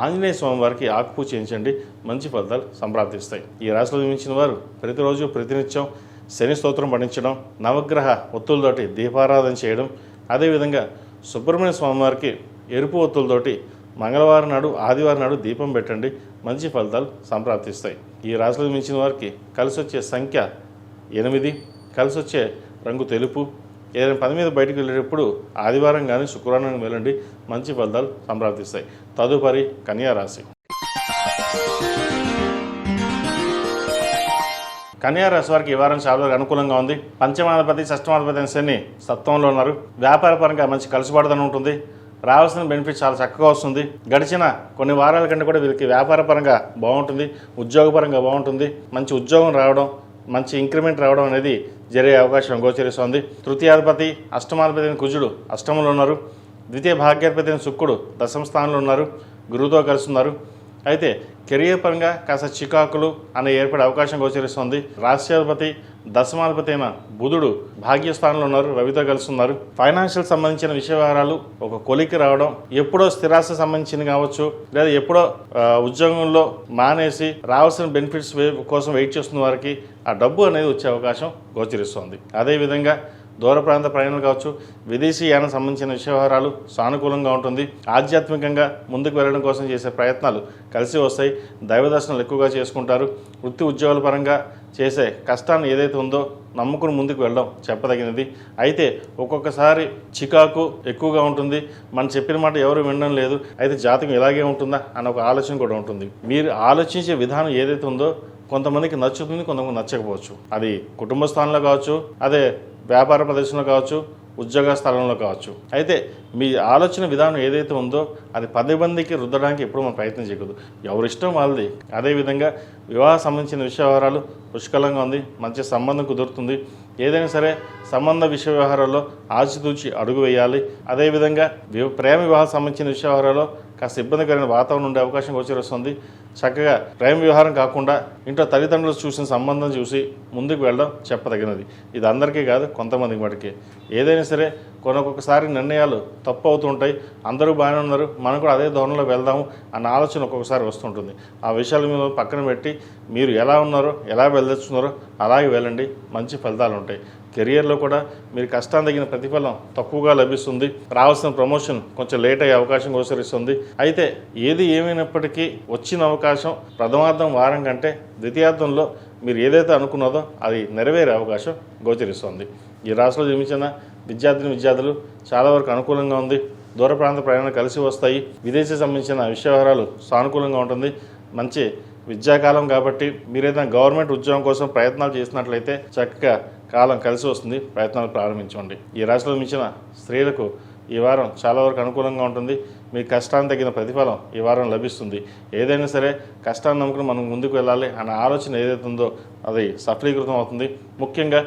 ఆంజనేయ స్వామి వారికి ఆకుపూజ చేయించండి. మంచి ఫలితాలు సంప్రాప్తిస్తాయి. ఈ రాశిలో జన్మించిన వారు ప్రతిరోజు ప్రతినిత్యం శని స్తోత్రం పఠించడం, నవగ్రహ ఒత్తులతోటి దీపారాధన చేయడం, అదేవిధంగా సుబ్రహ్మణ్య స్వామివారికి ఎరుపు ఒత్తులతోటి మంగళవారం నాడు, ఆదివారం నాడు దీపం పెట్టండి. మంచి ఫలితాలు సంప్రాప్తిస్తాయి. ఈ రాశిలో మించిన వారికి కలిసి వచ్చే సంఖ్య 8, కలిసి వచ్చే రంగు తెలుపు. ఏదైనా పని మీద బయటకు వెళ్ళేటప్పుడు ఆదివారం కానీ శుక్రవారం వెళ్ళండి. మంచి ఫలితాలు సంప్రాప్తిస్తాయి. తదుపరి కన్యా రాశి. కన్యా రాశి వారికి ఈ వారం చాలా వరకు అనుకూలంగా ఉంది. పంచమాధిపతి, షష్టమాధిపతి అయిన శని సప్తమంలో ఉన్నారు. వ్యాపార పరంగా మంచి కలిసిపడదని ఉంటుంది. రావాల్సిన బెనిఫిట్ చాలా చక్కగా వస్తుంది. గడిచిన కొన్ని వారాల కంటే కూడా వీరికి వ్యాపార పరంగా బాగుంటుంది, ఉద్యోగపరంగా బాగుంటుంది. మంచి ఉద్యోగం రావడం, మంచి ఇంక్రిమెంట్ రావడం అనేది జరిగే అవకాశం గోచరిస్తోంది. తృతీయాధిపతి అష్టమాధిపతి అయిన కుజుడు అష్టమంలో ఉన్నారు. ద్వితీయ భాగ్యాధిపతి అయిన శుక్రుడు దశమ స్థానంలో ఉన్నారు. గురువుతో కలిసి ఉన్నారు. అయితే కెరియర్ పరంగా కాస్త చికాకులు అనే ఏర్పడే అవకాశం గోచరిస్తుంది. రాష్ట్రాధిపతి దశమాధిపతి అయిన బుధుడు భాగ్యస్థానంలో ఉన్నారు. రవితో కలిసి ఉన్నారు. ఫైనాన్షియల్ సంబంధించిన విషయ వ్యవహారాలు ఒక కొలికి రావడం, ఎప్పుడో స్థిరాస్తి సంబంధించిన కావచ్చు, లేదా ఎప్పుడో ఉద్యోగంలో మానేసి రావాల్సిన బెనిఫిట్స్ కోసం వెయిట్ చేస్తున్న వారికి ఆ డబ్బు అనేది వచ్చే అవకాశం గోచరిస్తుంది. అదేవిధంగా దూర ప్రాంత ప్రయాణాలు కావచ్చు, విదేశీ యానం సంబంధించిన విషయ వ్యవహారాలు సానుకూలంగా ఉంటుంది. ఆధ్యాత్మికంగా ముందుకు వెళ్ళడం కోసం చేసే ప్రయత్నాలు కలిసి వస్తాయి. దైవ దర్శనాలు ఎక్కువగా చేసుకుంటారు. వృత్తి ఉద్యోగాల పరంగా చేసే కష్టాన్ని ఏదైతే ఉందో నమ్ముకుని ముందుకు వెళ్ళడం చెప్పదగినది. అయితే ఒక్కొక్కసారి చికాకు ఎక్కువగా ఉంటుంది. మనం చెప్పిన మాట ఎవరు వినడం లేదు, అయితే జాతకం ఇలాగే ఉంటుందా అన్న ఒక ఆలోచన కూడా ఉంటుంది. మీరు ఆలోచించే విధానం ఏదైతే ఉందో కొంతమందికి నచ్చుతుంది, కొంతమంది నచ్చకపోవచ్చు. అది కుటుంబ స్థానంలో కావచ్చు, అదే వ్యాపార ప్రదేశంలో కావచ్చు, ఉద్యోగ స్థలంలో కావచ్చు. అయితే మీ ఆలోచన విధానం ఏదైతే ఉందో అది 10 మందికి రుద్దడానికి ఎప్పుడు మనం ప్రయత్నం చేయకూడదు. ఎవరిష్టం వాళ్ళది. అదేవిధంగా వివాహ సంబంధించిన విషయ వ్యవహారాలు పుష్కలంగా ఉంది. మంచి సంబంధం కుదురుతుంది. ఏదైనా సరే సంబంధ విషయ వ్యవహారాల్లో ఆచితూచి అడుగు వేయాలి. అదేవిధంగా ప్రేమ వివాహం సంబంధించిన విషయ వ్యవహారాల్లో కాస్త ఇబ్బందికరమైన వాతావరణం ఉండే అవకాశం గోచరిస్తుంది. చక్కగా ప్రేమ వ్యవహారం కాకుండా ఇంట్లో తల్లిదండ్రులు చూసిన సంబంధం చూసి ముందుకు వెళ్ళడం చెప్పదగినది. ఇది అందరికీ కాదు, కొంతమందికి మటుకే. ఏదైనా సరే ఒక్కొక్కసారి నిర్ణయాలు తప్పు అవుతుంటాయి. అందరూ బాగానే ఉన్నారు, మనం కూడా అదే ధోరణిలో వెళ్దాము అన్న ఆలోచన ఒక్కొక్కసారి వస్తుంటుంది. ఆ విషయాల మీద పక్కన పెట్టి మీరు ఎలా ఉన్నారో, ఎలా వెళ్ళొచ్చున్నారో అలాగే వెళ్ళండి. మంచి ఫలితాలు ఉంటాయి. కెరియర్లో కూడా మీరు కష్టాన్ని తగిన ప్రతిఫలం తక్కువగా లభిస్తుంది. రావాల్సిన ప్రమోషన్ కొంచెం లేట్ అయ్యే అవకాశం గోచరిస్తుంది. అయితే ఏది ఏమైనప్పటికీ వచ్చిన అవకాశం ప్రథమార్థం వారం కంటే ద్వితీయార్థంలో మీరు ఏదైతే అనుకున్నదో అది నెరవేరే అవకాశం గోచరిస్తుంది. ఈ రాశిలో జన్మించిన విద్యార్థులు చాలా వరకు అనుకూలంగా ఉంది. దూర ప్రాంత ప్రయాణాలు కలిసి వస్తాయి. విదేశీ సంబంధించిన విషయ వ్యవహారాలు సానుకూలంగా ఉంటుంది. మంచి విద్యాకాలం కాబట్టి మీరు ఏదైనా గవర్నమెంట్ ఉద్యోగం కోసం ప్రయత్నాలు చేసినట్లయితే చక్కగా కాలం కలిసి వస్తుంది. ప్రయత్నాలు ప్రారంభించండి. ఈ రాశిలో మించిన స్త్రీలకు ఈ వారం చాలా వరకు అనుకూలంగా ఉంటుంది. మీ కష్టాన్ని తగిన ప్రతిఫలం ఈ వారం లభిస్తుంది. ఏదైనా సరే కష్టాన్ని నమ్ముకుని మనం ముందుకు వెళ్ళాలి అన్న ఆలోచన ఏదైతే ఉందో అది సఫలీకృతం అవుతుంది. ముఖ్యంగా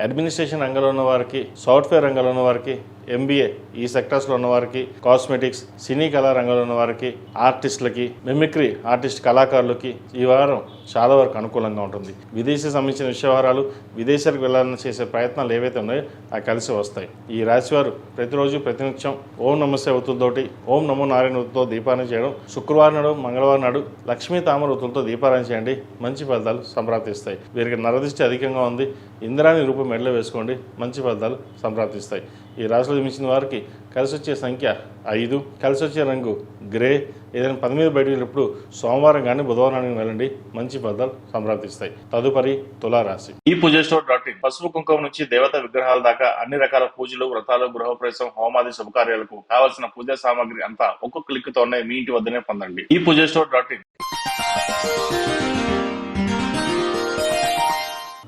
అడ్మినిస్ట్రేషన్ రంగంలో ఉన్న వారికి, సాఫ్ట్వేర్ రంగంలో ఉన్న వారికి, MBA ఈ సెక్టర్స్లో ఉన్న వారికి, కాస్మెటిక్స్, సినీ కళా రంగంలో ఉన్న వారికి, ఆర్టిస్టులకి, మిమిక్రీ ఆర్టిస్ట్ కళాకారులకి ఈ వారం చాలా వరకు అనుకూలంగా ఉంటుంది. విదేశీ సంబంధించిన విషయ వ్యవహారాలు, విదేశాలకు వెళ్ళాలని చేసే ప్రయత్నాలు ఏవైతే ఉన్నాయో అవి కలిసి వస్తాయి. ఈ రాశివారు ప్రతిరోజు ప్రతినిత్యం ఓం నమస్తే ఒత్తులతోటి, ఓం నమో నారాయణ ఒత్తులతో దీపారాయణ చేయడం, శుక్రవారం నాడు, మంగళవారం నాడు లక్ష్మీ తామర ఒత్తులతో దీపారాయణ చేయండి. మంచి ఫలితాలు సంప్రాప్తిస్తాయి. వీరికి నరదృష్టి అధికంగా ఉంది. ఇంద్రాణి రూపం మెడలో వేసుకోండి. మంచి ఫలితాలు సంప్రాప్తిస్తాయి. ఈ రాశిలో జన్మించిన వారికి కలిసి వచ్చే సంఖ్య 5, కలిసి వచ్చే రంగు గ్రే. ఏదైనా పని మీద బయట వెళ్ళినప్పుడు సోమవారం కానీ బుధవారం కానీ వెళ్ళండి. మంచి ఫలితాలు సంప్రాప్తిస్తాయి. తదుపరి తులారాశి. ఈ పూజేశ్వర్.in పసుపు కుంకుమ నుంచి దేవతా విగ్రహాల దాకా అన్ని రకాల పూజలు, వ్రతాలు, గృహప్రవేశం, హోమాది శుభకార్యాలకు కావాల్సిన పూజా సామాగ్రి అంతా ఒక్కొక్క క్లిక్తోనే మీ ఇంటి వద్దనే పొందండి. ఈ పూజేశ్వర్.in.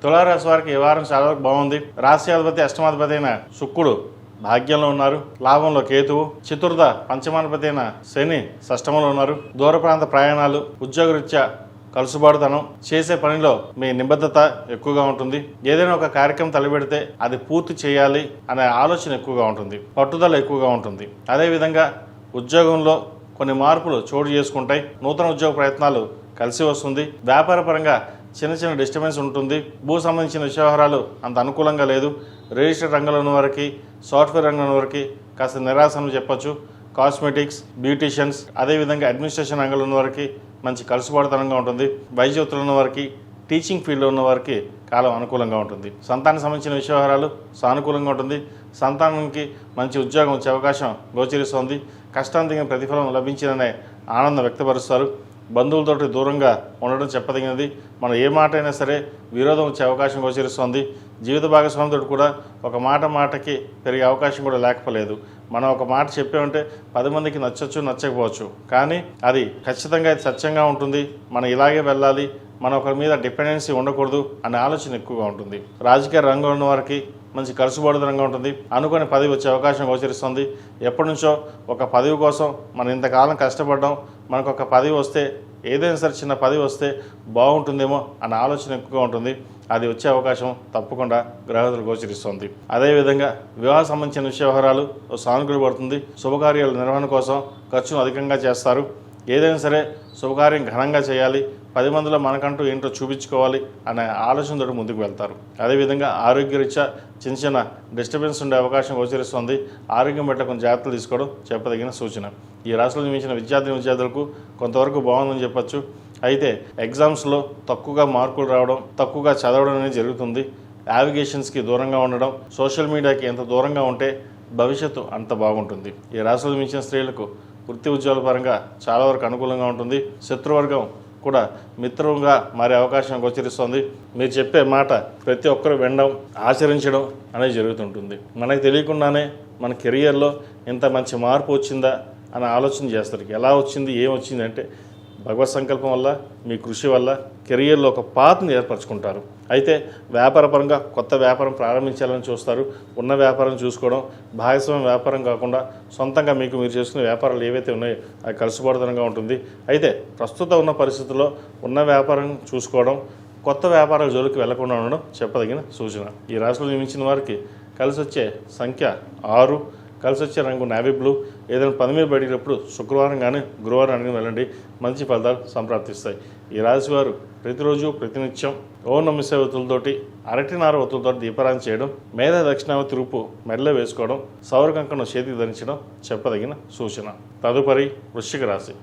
తులారాశి వారికి ఈ వారం చాలా వరకు బాగుంది. రాశ్యాధిపతి అష్టమాధిపతి అయిన శుక్రుడు భాగ్యంలో ఉన్నారు. లాభంలో కేతువు, చతుర్థ పంచమాధిపతి అయిన శని షష్టమంలో ఉన్నారు. దూర ప్రాంత ప్రయాణాలు, ఉద్యోగరీత్యా కలుసుబాటుతనం, చేసే పనిలో మీ నిబద్ధత ఎక్కువగా ఉంటుంది. ఏదైనా ఒక కార్యక్రమం తలపెడితే అది పూర్తి చేయాలి అనే ఆలోచన ఎక్కువగా ఉంటుంది. పట్టుదల ఎక్కువగా ఉంటుంది. అదేవిధంగా ఉద్యోగంలో కొన్ని మార్పులు చోటు చేసుకుంటాయి. నూతన ఉద్యోగ ప్రయత్నాలు కలిసి వస్తుంది. వ్యాపార పరంగా చిన్న డిస్టర్బెన్స్ ఉంటుంది. భూ సంబంధించిన వ్యవహారాలు అంత అనుకూలంగా లేదు. రిజిస్టర్ రంగంలో ఉన్న వారికి, సాఫ్ట్వేర్ రంగంలో ఉన్న వారికి కాస్త నిరాశను చెప్పచ్చు. కాస్మెటిక్స్, బ్యూటీషియన్స్, అదేవిధంగా అడ్మినిస్ట్రేషన్ రంగంలో ఉన్న వారికి మంచి కలుసుబాటుతనంగా ఉంటుంది. వైద్య వృత్తిలో ఉన్న వారికి, టీచింగ్ ఫీల్డ్లో ఉన్న వారికి కాలం అనుకూలంగా ఉంటుంది. సంతానం సంబంధించిన వ్యవహారాలు సానుకూలంగా ఉంటుంది. సంతానానికి మంచి ఉద్యోగం వచ్చే అవకాశం గోచరిస్తోంది. కష్టానికి తగిన ప్రతిఫలం లభించిందనే ఆనందం వ్యక్తపరుస్తారు. బంధువులతోటి దూరంగా ఉండడం చెప్పదగినది. మనం ఏ మాట అయినా సరే విరోధం వచ్చే అవకాశం గోచరిస్తోంది. జీవిత భాగస్వామితో కూడా ఒక మాటకి పెరిగే అవకాశం కూడా లేకపోలేదు. మనం ఒక మాట చెప్పామంటే 10 మందికి నచ్చచ్చు, నచ్చకపోవచ్చు. కానీ అది ఖచ్చితంగా సత్యంగా ఉంటుంది. మనం ఇలాగే వెళ్ళాలి, మన ఒకరి మీద డిపెండెన్సీ ఉండకూడదు అనే ఆలోచన ఎక్కువగా ఉంటుంది. రాజకీయ రంగంలో ఉన్న వారికి మంచి కలుసుబాటుతనంగా ఉంటుంది. అనుకుని పదవి వచ్చే అవకాశం గోచరిస్తుంది. ఎప్పటి నుంచో ఒక పదవి కోసం మనం ఇంతకాలం కష్టపడ్డాం, మనకు ఒక పదవి వస్తే, ఏదైనా సరే చిన్న పదవి వస్తే బాగుంటుందేమో అన్న ఆలోచన ఎక్కువగా ఉంటుంది. అది వచ్చే అవకాశం తప్పకుండా గ్రహతులు గోచరిస్తుంది. అదేవిధంగా వివాహ సంబంధించిన వ్యవహారాలు సానుకూల పడుతుంది. శుభకార్యాల నిర్వహణ కోసం ఖర్చును అధికంగా చేస్తారు. ఏదైనా సరే శుభకార్యం ఘనంగా చేయాలి, 10 మందిలో మనకంటూ ఏంటో చూపించుకోవాలి అనే ఆలోచనతో ముందుకు వెళ్తారు. అదేవిధంగా ఆరోగ్యరీత్యా చిన్న డిస్టర్బెన్స్ ఉండే అవకాశం గోచరిస్తుంది. ఆరోగ్యం పట్ల కొంచెం జాగ్రత్తలు తీసుకోవడం చెప్పదగిన సూచన. ఈ రాశిలో జన్మించిన విద్యార్థులకు కొంతవరకు బాగుందని చెప్పచ్చు. అయితే ఎగ్జామ్స్లో తక్కువగా మార్కులు రావడం, తక్కువగా చదవడం అనేది జరుగుతుంది. యావిగేషన్స్కి దూరంగా ఉండడం, సోషల్ మీడియాకి ఎంత దూరంగా ఉంటే భవిష్యత్తు అంత బాగుంటుంది. ఈ రాశిలో మించిన స్త్రీలకు వృత్తి ఉద్యోగాల పరంగా చాలా వరకు అనుకూలంగా ఉంటుంది. శత్రువర్గం కూడా మిత్రులుగా మారే అవకాశం గోచరిస్తుంది. మీరు చెప్పే మాట ప్రతి ఒక్కరు వినడం, ఆచరించడం అనేది జరుగుతుంటుంది. మనకు తెలియకుండానే మన కెరియర్లో ఇంత మంచి మార్పు వచ్చిందా అని ఆలోచన చేస్తారు. ఎలా వచ్చింది, ఏమొచ్చింది అంటే భగవత్ సంకల్పం వల్ల, మీ కృషి వల్ల కెరియర్లో ఒక పాత్ని ఏర్పరచుకుంటారు. అయితే వ్యాపారపరంగా కొత్త వ్యాపారం ప్రారంభించాలని చూస్తారు. ఉన్న వ్యాపారం చూసుకోవడం, భాగస్వామ్య వ్యాపారం కాకుండా సొంతంగా మీరు చేసుకునే వ్యాపారాలు ఏవైతే ఉన్నాయో అది కలిసిపోవడంగా ఉంటుంది. అయితే ప్రస్తుతం ఉన్న పరిస్థితుల్లో ఉన్న వ్యాపారం చూసుకోవడం, కొత్త వ్యాపారాల జోలికి వెళ్లకుండా ఉండడం చెప్పదగిన సూచన. ఈ రాశిలో నియమించిన వారికి కలిసి వచ్చే సంఖ్య 6, కలిసి వచ్చే రంగు నేవీ బ్లూ. ఏదైనా పని మీద బయటప్పుడు శుక్రవారం కానీ గురువారం అడిగి వెళ్ళండి, మంచి ఫలితాలు సంప్రాప్తిస్తాయి. ఈ రాశి వారు ప్రతిరోజు ప్రతినిత్యం ఓం నమః శివాయ ఒత్తులతోటి, అరటినార ఒత్తులతోటి దీపారాధన చేయడం, మేధ దక్షిణావతి రూపు మెడలో వేసుకోవడం, సౌర కంకణం చేతికి ధరించడం చెప్పదగిన సూచన. తదుపరి వృశ్చిక రాశి.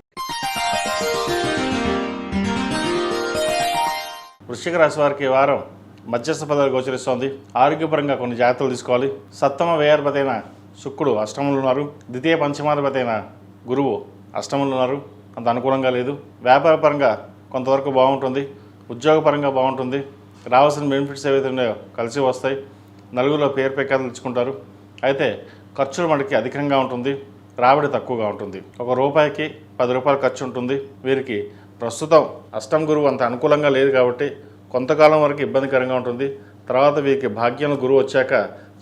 వృశ్చిక రాశి వారికి వారం మధ్యస్థ ఫలాలు గోచరిస్తోంది. ఆరోగ్యపరంగా కొన్ని జాగ్రత్తలు తీసుకోవాలి. సప్తమ వ్యయాధిపతైన శుక్రుడు అష్టమంలో ఉన్నారు. ద్వితీయ పంచమాధిపతైన గురువు అష్టమంలో ఉన్నారు. అంత అనుకూలంగా లేదు. వ్యాపారపరంగా కొంతవరకు బాగుంటుంది. ఉద్యోగపరంగా బాగుంటుంది. రావాల్సిన బెనిఫిట్స్ ఏవైతే ఉన్నాయో కలిసి వస్తాయి. నలుగురిలో పేరు పెక్కాలు తెచ్చుకుంటారు. అయితే ఖర్చులు మనకి అధికంగా ఉంటుంది, రాబడి తక్కువగా ఉంటుంది. ₹1కి ₹10 ఖర్చు ఉంటుంది. వీరికి ప్రస్తుతం అష్టం గురువు అంత అనుకూలంగా లేదు కాబట్టి కొంతకాలం వరకు ఇబ్బందికరంగా ఉంటుంది. తర్వాత వీరికి భాగ్యంలో గురువు వచ్చాక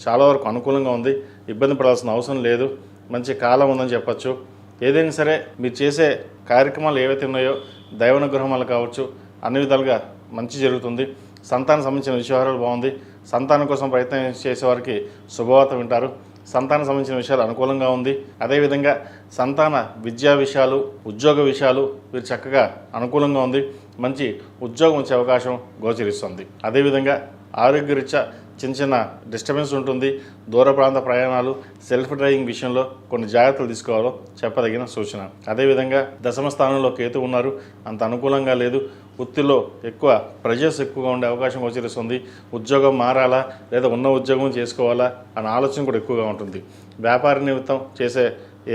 చాలా వరకు అనుకూలంగా ఉంది. ఇబ్బంది పడాల్సిన అవసరం లేదు. మంచి కాలం ఉందని చెప్పచ్చు. ఏదైనా సరే మీరు చేసే కార్యక్రమాలు ఏవైతే ఉన్నాయో దైవానుగ్రహం వల్ల కావచ్చు, అన్ని విధాలుగా మంచి జరుగుతుంది. సంతానం సంబంధించిన విషయాలు బాగుంది. సంతానం కోసం ప్రయత్నం చేసేవారికి శుభవార్త వింటారు. సంతానం సంబంధించిన విషయాలు అనుకూలంగా ఉంది. అదేవిధంగా సంతాన విద్యా విషయాలు, ఉద్యోగ విషయాలు వీరు చక్కగా అనుకూలంగా ఉంది. మంచి ఉద్యోగం వచ్చే అవకాశం గోచరిస్తుంది. అదేవిధంగా ఆరోగ్యరీత్యా చిన్న చిన్న డిస్టర్బెన్స్ ఉంటుంది. దూర ప్రాంత ప్రయాణాలు, సెల్ఫ్ డ్రైవింగ్ విషయంలో కొన్ని జాగ్రత్తలు తీసుకోవాలో చెప్పదగిన సూచన. అదేవిధంగా దశమ స్థానంలో కేతు ఉన్నారు. అంత అనుకూలంగా లేదు. వృత్తిలో ఎక్కువ ప్రెజర్స్ ఎక్కువగా ఉండే అవకాశం గోచరిస్తుంది. ఉద్యోగం మారాలా లేదా ఉన్న ఉద్యోగం చేసుకోవాలా అనే ఆలోచన కూడా ఎక్కువగా ఉంటుంది. వ్యాపార నిమిత్తం చేసే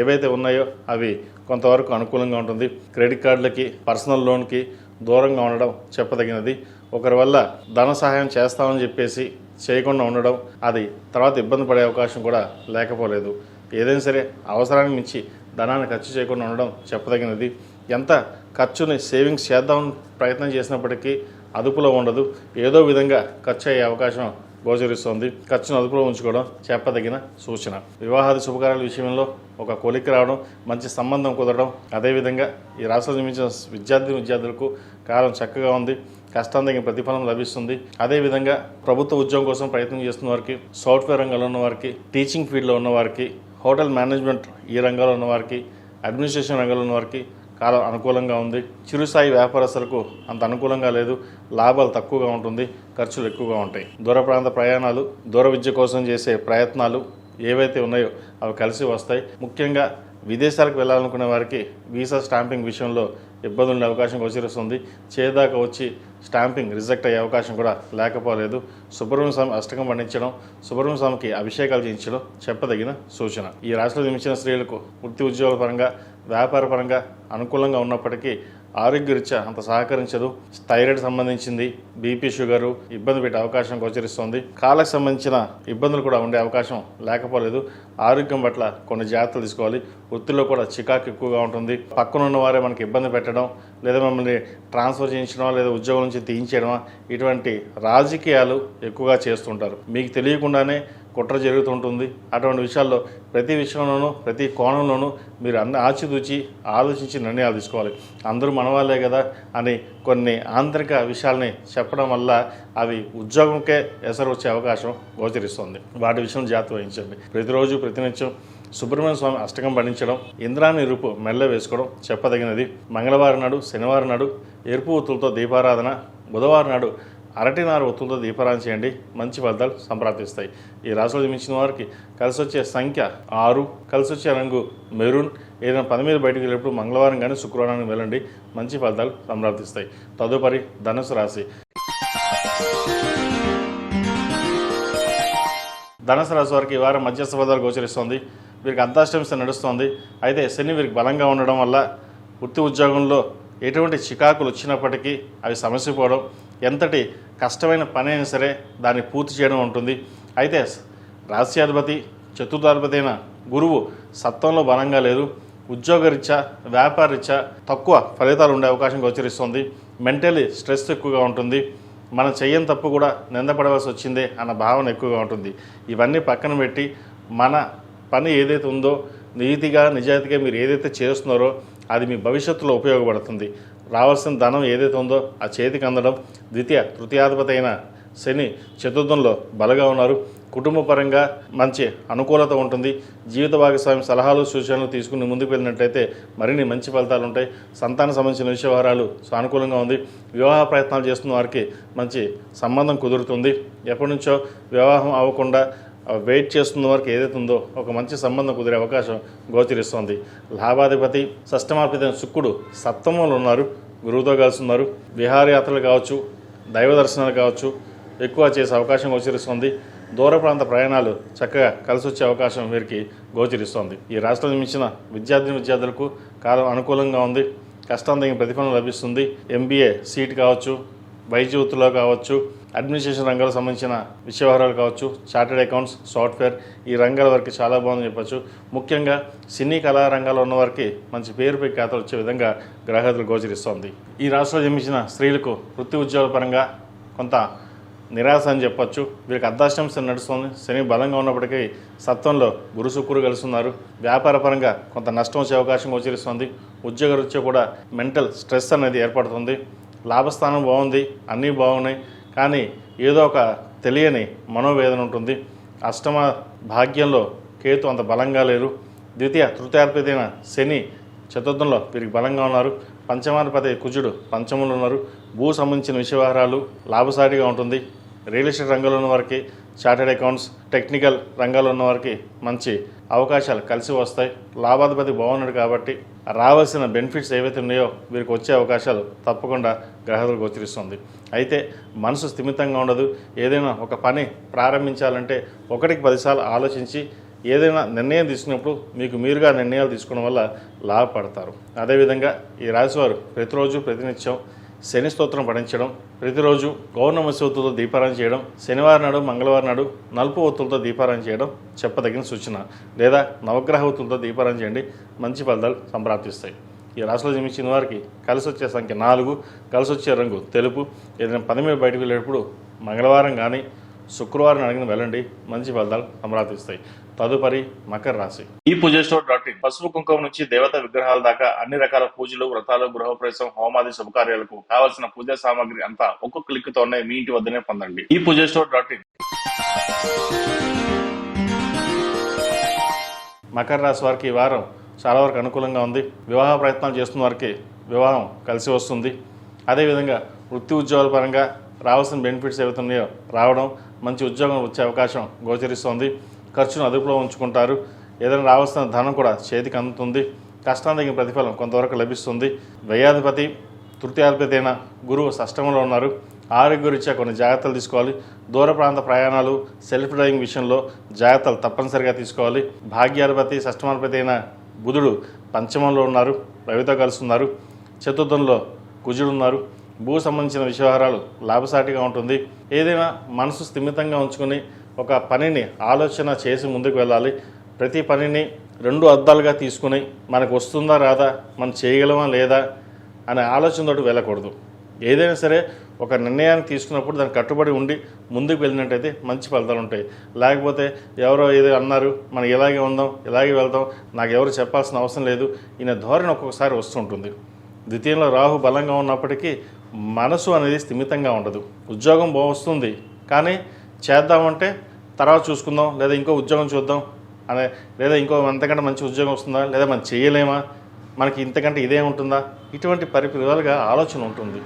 ఏవైతే ఉన్నాయో అవి కొంతవరకు అనుకూలంగా ఉంటుంది. క్రెడిట్ కార్డులకి, పర్సనల్ లోన్కి దూరంగా ఉండడం చెప్పదగినది. ఒకరి వల్ల ధన సహాయం చేస్తామని చెప్పేసి చేయకుండా ఉండడం, అది తర్వాత ఇబ్బంది పడే అవకాశం కూడా లేకపోలేదు. ఏదైనా సరే అవసరానికి మించి ధనాన్ని ఖర్చు చేయకుండా ఉండడం చెప్పదగినది. ఎంత ఖర్చుని సేవింగ్స్ చేద్దామని ప్రయత్నం చేసినప్పటికీ అదుపులో ఉండదు. ఏదో విధంగా ఖర్చు అయ్యే అవకాశం గోచరిస్తుంది. ఖర్చును అదుపులో ఉంచుకోవడం చెప్పదగిన సూచన. వివాహాది శుభకార్యాల విషయంలో ఒక కొలిక్కి రావడం, మంచి సంబంధం కుదరడం. అదేవిధంగా ఈ రాష్ట్రంలో జన్మించిన విద్యార్థులకు కాలం చక్కగా ఉంది. కష్టం తగిన ప్రతిఫలం లభిస్తుంది. అదేవిధంగా ప్రభుత్వ ఉద్యోగం కోసం ప్రయత్నం చేస్తున్న వారికి, సాఫ్ట్వేర్ రంగంలో ఉన్న వారికి, టీచింగ్ ఫీల్డ్లో ఉన్న వారికి, హోటల్ మేనేజ్మెంట్ ఈ రంగంలో ఉన్న వారికి, అడ్మినిస్ట్రేషన్ రంగంలో ఉన్న వారికి కాలం అనుకూలంగా ఉంది. చిరుస్థాయి వ్యాపారస్తులకు అంత అనుకూలంగా లేదు. లాభాలు తక్కువగా ఉంటుంది, ఖర్చులు ఎక్కువగా ఉంటాయి. దూర ప్రాంత ప్రయాణాలు, దూర విద్య కోసం చేసే ప్రయత్నాలు ఏవైతే ఉన్నాయో అవి కలిసి వస్తాయి. ముఖ్యంగా విదేశాలకు వెళ్ళాలనుకునే వారికి వీసా స్టాంపింగ్ విషయంలో ఇబ్బందులు ఉండే అవకాశం గోచరిస్తుంది. చేదాకా వచ్చి స్టాంపింగ్ రిజెక్ట్ అయ్యే అవకాశం కూడా లేకపోలేదు. సుబ్రహ్మణ్య స్వామి అష్టకం పండించడం, సుబ్రహ్మణ్య స్వామికి అభిషేకాలు చేయించడం చెప్పదగిన సూచన. ఈ రాశిలో జన్మించిన స్త్రీలకు వృత్తి ఉద్యోగాల పరంగా, వ్యాపార పరంగా అనుకూలంగా ఉన్నప్పటికీ ఆరోగ్యరీత్యా అంత సహకరించదు. థైరాయిడ్ సంబంధించింది, బీపీ, షుగరు ఇబ్బంది పెట్టే అవకాశం గోచరిస్తుంది. కాళ్ళకు సంబంధించిన ఇబ్బందులు కూడా ఉండే అవకాశం లేకపోలేదు. ఆరోగ్యం పట్ల కొన్ని జాగ్రత్తలు తీసుకోవాలి. వృత్తిలో కూడా చికాకు ఎక్కువగా ఉంటుంది. పక్కన ఉన్న వారే మనకి ఇబ్బంది పెట్టడం, లేదా మమ్మల్ని ట్రాన్స్ఫర్ చేయించడం, లేదా ఉద్యోగం నుంచి తీయించడమా, ఇటువంటి రాజకీయాలు ఎక్కువగా చేస్తుంటారు. మీకు తెలియకుండానే కుట్ర జరుగుతుంటుంది. అటువంటి విషయాల్లో ప్రతి విషయంలోనూ, ప్రతి కోణంలోనూ మీరు అన్ని ఆచితూచి ఆలోచించి నిర్ణయాలు తీసుకోవాలి. అందరూ మనవాళ్ళే కదా అని కొన్ని ఆంతరిక విషయాల్ని చెప్పడం వల్ల అవి ఉద్యోగంకే ఎసరు వచ్చే అవకాశం గోచరిస్తుంది. వాటి విషయం జాగ్రత్త వహించండి. ప్రతిరోజు ప్రతినిత్యం సుబ్రహ్మణ్య స్వామి అష్టకం పండించడం, ఇంద్రాణి రూపు మెల్ల వేసుకోవడం చెప్పదగినది. మంగళవారం నాడు, శనివారం నాడు ఎరుపు ఒత్తులతో దీపారాధన, బుధవారం నాడు అరటినార ఒత్తులతో దీపారాధన చేయండి. మంచి ఫలితాలు సంప్రాప్తిస్తాయి. ఈ రాశిలో జన్మించిన వారికి కలిసి వచ్చే సంఖ్య 6, కలిసి వచ్చే రంగు మెరూన్. ఏదైనా పని మీద బయటకు వెళ్ళినప్పుడు మంగళవారం కానీ శుక్రవారం వెళ్ళండి. మంచి ఫలితాలు సంప్రాప్తిస్తాయి. తదుపరి ధనుసు రాశి. ధనుసు రాశి వారికి ఈ వారం మధ్యస్థ ఫలితాలు గోచరిస్తుంది. వీరికి అర్ధాష్టమి శని నడుస్తుంది. అయితే శని వీరికి బలంగా ఉండడం వల్ల వృత్తి ఉద్యోగంలో ఎటువంటి చికాకులు వచ్చినప్పటికీ అవి సమసిపోవడం, ఎంతటి కష్టమైన పని అయినా సరే దాన్ని పూర్తి చేయడం ఉంటుంది. అయితే రాశ్యాధిపతి చతుర్థాధిపతి అయిన గురువు సత్వంలో బలంగా లేదు. ఉద్యోగరీత్యా వ్యాపారరీత్యా తక్కువ ఫలితాలు ఉండే అవకాశం గోచరిస్తుంది. మెంటలీ స్ట్రెస్ ఎక్కువగా ఉంటుంది. మనం చెయ్యని తప్పు కూడా నిందపడవలసి వచ్చిందే అన్న భావన ఎక్కువగా ఉంటుంది. ఇవన్నీ పక్కన పెట్టి మన పని ఏదైతే ఉందో నీతిగా నిజాయితీగా మీరు ఏదైతే చేస్తున్నారో అది మీ భవిష్యత్తులో ఉపయోగపడుతుంది. రావాల్సిన ధనం ఏదైతే ఉందో ఆ చేతికి అందడం. ద్వితీయ తృతీయాధిపతి అయిన శని చతుర్థంలో బలంగా ఉన్నారు. కుటుంబ పరంగా మంచి అనుకూలత ఉంటుంది. జీవిత భాగస్వామి సలహాలు సూచనలు తీసుకుని ముందుకు వెళ్ళినట్లయితే మరిన్ని మంచి ఫలితాలు ఉంటాయి. సంతానం సంబంధించిన విషయాలు సానుకూలంగా ఉంది. వివాహ ప్రయత్నాలు చేస్తున్న వారికి మంచి సంబంధం కుదురుతుంది. ఎప్పటి నుంచో వివాహం అవ్వకుండా వెయిట్ చేస్తున్న వారికి ఏదైతే ఉందో ఒక మంచి సంబంధం కుదిరే అవకాశం గోచరిస్తుంది. లాభాధిపతి షష్టమాధిపతి శుక్రుడు సప్తమంలో ఉన్నారు. గురువుతో కలిసి ఉన్నారు. విహారయాత్రలు కావచ్చు, దైవ దర్శనాలు కావచ్చు ఎక్కువ చేసే అవకాశం గోచరిస్తుంది. దూర ప్రాంత ప్రయాణాలు చక్కగా కలిసి వచ్చే అవకాశం వీరికి గోచరిస్తుంది. ఈ రాష్ట్రం నిర్మించిన విద్యార్థులకు కాలం అనుకూలంగా ఉంది. కష్టం తగిన ప్రతిఫలం లభిస్తుంది. ఎంబీఏ సీట్ కావచ్చు, వైద్య వృత్తిలో కావచ్చు, అడ్మినిస్ట్రేషన్ రంగాలకు సంబంధించిన విషయవహారాలు కావచ్చు, చార్టెడ్ అకౌంట్స్, సాఫ్ట్వేర్ ఈ రంగాల వరకు చాలా బాగుందని చెప్పచ్చు. ముఖ్యంగా సినీ కళా రంగాల్లో ఉన్న వారికి మంచి పేరుపై ఖాతాలు వచ్చే విధంగా గ్రహగతులు గోచరిస్తోంది. ఈ రాష్ట్రంలో జన్మించిన స్త్రీలకు వృత్తి ఉద్యోగాల పరంగా కొంత నిరాశ అని చెప్పచ్చు. వీరికి అర్ధాష్టమి శని నడుస్తుంది. శని బలంగా ఉన్నప్పటికీ సత్వంలో గురు శుక్రుడు కలిసి ఉన్నారు. వ్యాపార పరంగా కొంత నష్టం వచ్చే అవకాశం గోచరిస్తుంది. ఉద్యోగ రీత్యా కూడా మెంటల్ స్ట్రెస్ అనేది ఏర్పడుతుంది. లాభస్థానం బాగుంది, అన్నీ బాగున్నాయి, కానీ ఏదో ఒక తెలియని మనోవేదన ఉంటుంది. అష్టమ భాగ్యంలో కేతు అంత బలంగా లేరు. ద్వితీయ తృతీయాధిపతి అయిన శని చతుర్థంలో వీరికి బలంగా ఉన్నారు. పంచమాధిపతి కుజుడు పంచమంలో ఉన్నారు. భూ సంబంధించిన విషయవహారాలు లాభసాటిగా ఉంటుంది. రియల్ ఎస్టేట్ రంగంలో ఉన్న వారికి, చార్టెడ్ అకౌంట్స్, టెక్నికల్ రంగాల్లో ఉన్న వారికి మంచి అవకాశాలు కలిసి వస్తాయి. లాభాధిపతి బాగున్నాడు కాబట్టి రావాల్సిన బెనిఫిట్స్ ఏవైతే ఉన్నాయో వీరికి వచ్చే అవకాశాలు తప్పకుండా గ్రహాలు గోచరిస్తుంది. అయితే మనసు స్థిమితంగా ఉండదు. ఏదైనా ఒక పని ప్రారంభించాలంటే 1కి 10 సార్లు ఆలోచించి ఏదైనా నిర్ణయం తీసుకున్నప్పుడు మీకు మీరుగా నిర్ణయాలు తీసుకోవడం వల్ల లాభపడతారు. అదేవిధంగా ఈ రాశివారు ప్రతిరోజు ప్రతినిత్యం శని స్తోత్రం పఠించడం, ప్రతిరోజు గౌర్ణమస్య ఒత్తులతో దీపారాయణ చేయడం, శనివారం నాడు మంగళవారం నాడు నలుపు ఒత్తులతో దీపారాయణ చేయడం చెప్పదగిన సూచన. లేదా నవగ్రహ ఒత్తులతో దీపారాయణ చేయండి, మంచి ఫలితాలు సంప్రాప్తిస్తాయి. ఈ రాశిలో జన్మించిన వారికి కలిసి వచ్చే సంఖ్య 4, కలిసి వచ్చే రంగు తెలుపు. ఏదైనా పని మీద బయటకు వెళ్ళేటప్పుడు మంగళవారం కానీ శుక్రవారం అడిగిన వెళ్ళండి, మంచి ఫలితాలు సంప్రాప్తిస్తాయి. తదుపరి మకర రాశి. ఈ పూజస్టోర్.in పసుపు కుంకుమ నుంచి దేవతా విగ్రహాల దాకా అన్ని రకాల పూజలు, వ్రతాలు, గృహప్రవేశం, హోమాది శుభకార్యాలకు కావాల్సిన పూజా సామాగ్రి అంతా ఒక్క క్లిక్ తోనే మీ ఇంటి వద్దనే పొందండి. ఈ పూజస్టోర్.in. మకర రాశి వారికి ఈ వారం చాలా వరకు అనుకూలంగా ఉంది. వివాహ ప్రయత్నాలు చేస్తున్న వారికి వివాహం కలిసి వస్తుంది. అదేవిధంగా వృత్తి ఉద్యోగాల పరంగా రావాల్సిన బెనిఫిట్స్ ఏవైతే ఉన్నాయో రావడం, మంచి ఉద్యోగం వచ్చే అవకాశం గోచరిస్తుంది. ఖర్చును అదుపులో ఉంచుకుంటారు. ఏదైనా రావాల్సిన ధనం కూడా చేతికి అందుతుంది. కష్టం తగిన ప్రతిఫలం కొంతవరకు లభిస్తుంది. వ్యయాధిపతి తృతీయాధిపతి అయిన గురువు షష్టమంలో ఉన్నారు. ఆరోగ్య రీత్యా కొన్ని జాగ్రత్తలు తీసుకోవాలి. దూర ప్రాంత ప్రయాణాలు, సెల్ఫ్ డ్రైవింగ్ విషయంలో జాగ్రత్తలు తప్పనిసరిగా తీసుకోవాలి. భాగ్యాధిపతి షష్టమాధిపతి అయిన బుధుడు పంచమంలో ఉన్నారు. రవితో కలుస్తున్నారు. చతుర్థంలో కుజుడు ఉన్నారు. భూ సంబంధించిన విషయవహారాలు లాభసాటిగా ఉంటుంది. ఏదైనా మనసు స్థిమితంగా ఉంచుకొని ఒక పనిని ఆలోచన చేసి ముందుకు వెళ్ళాలి. ప్రతి పనిని 2 అద్దాలుగా తీసుకుని మనకు వస్తుందా రాదా, మనం చేయగలమా లేదా అనే ఆలోచనతోటి వెళ్ళకూడదు. ఏదైనా సరే ఒక నిర్ణయాన్ని తీసుకున్నప్పుడు దానికి కట్టుబడి ఉండి ముందుకు వెళ్ళినట్టయితే మంచి ఫలితాలు ఉంటాయి. లేకపోతే ఎవరో ఏదో అన్నారు, మనం ఇలాగే ఉందాం, ఇలాగే వెళ్దాం, నాకు ఎవరు చెప్పాల్సిన అవసరం లేదు, ఈయన ధోరణి ఒక్కొక్కసారి వస్తుంటుంది. ద్వితీయంలో రాహు బలంగా ఉన్నప్పటికీ మనసు అనేది స్థిమితంగా ఉండదు. ఉద్యోగం వస్తుంది, కానీ చేద్దామంటే తర్వాత చూసుకుందాం, లేదా ఇంకో ఉద్యోగం చూద్దాం అనే, లేదా ఇంకో అంతకంటే మంచి ఉద్యోగం వస్తుందా, లేదా మనం చేయలేమా, మనకి ఇంతకంటే ఇదే ఉంటుందా, ఇటువంటి పరిపరివాలుగా ఆలోచన ఉంటుంది.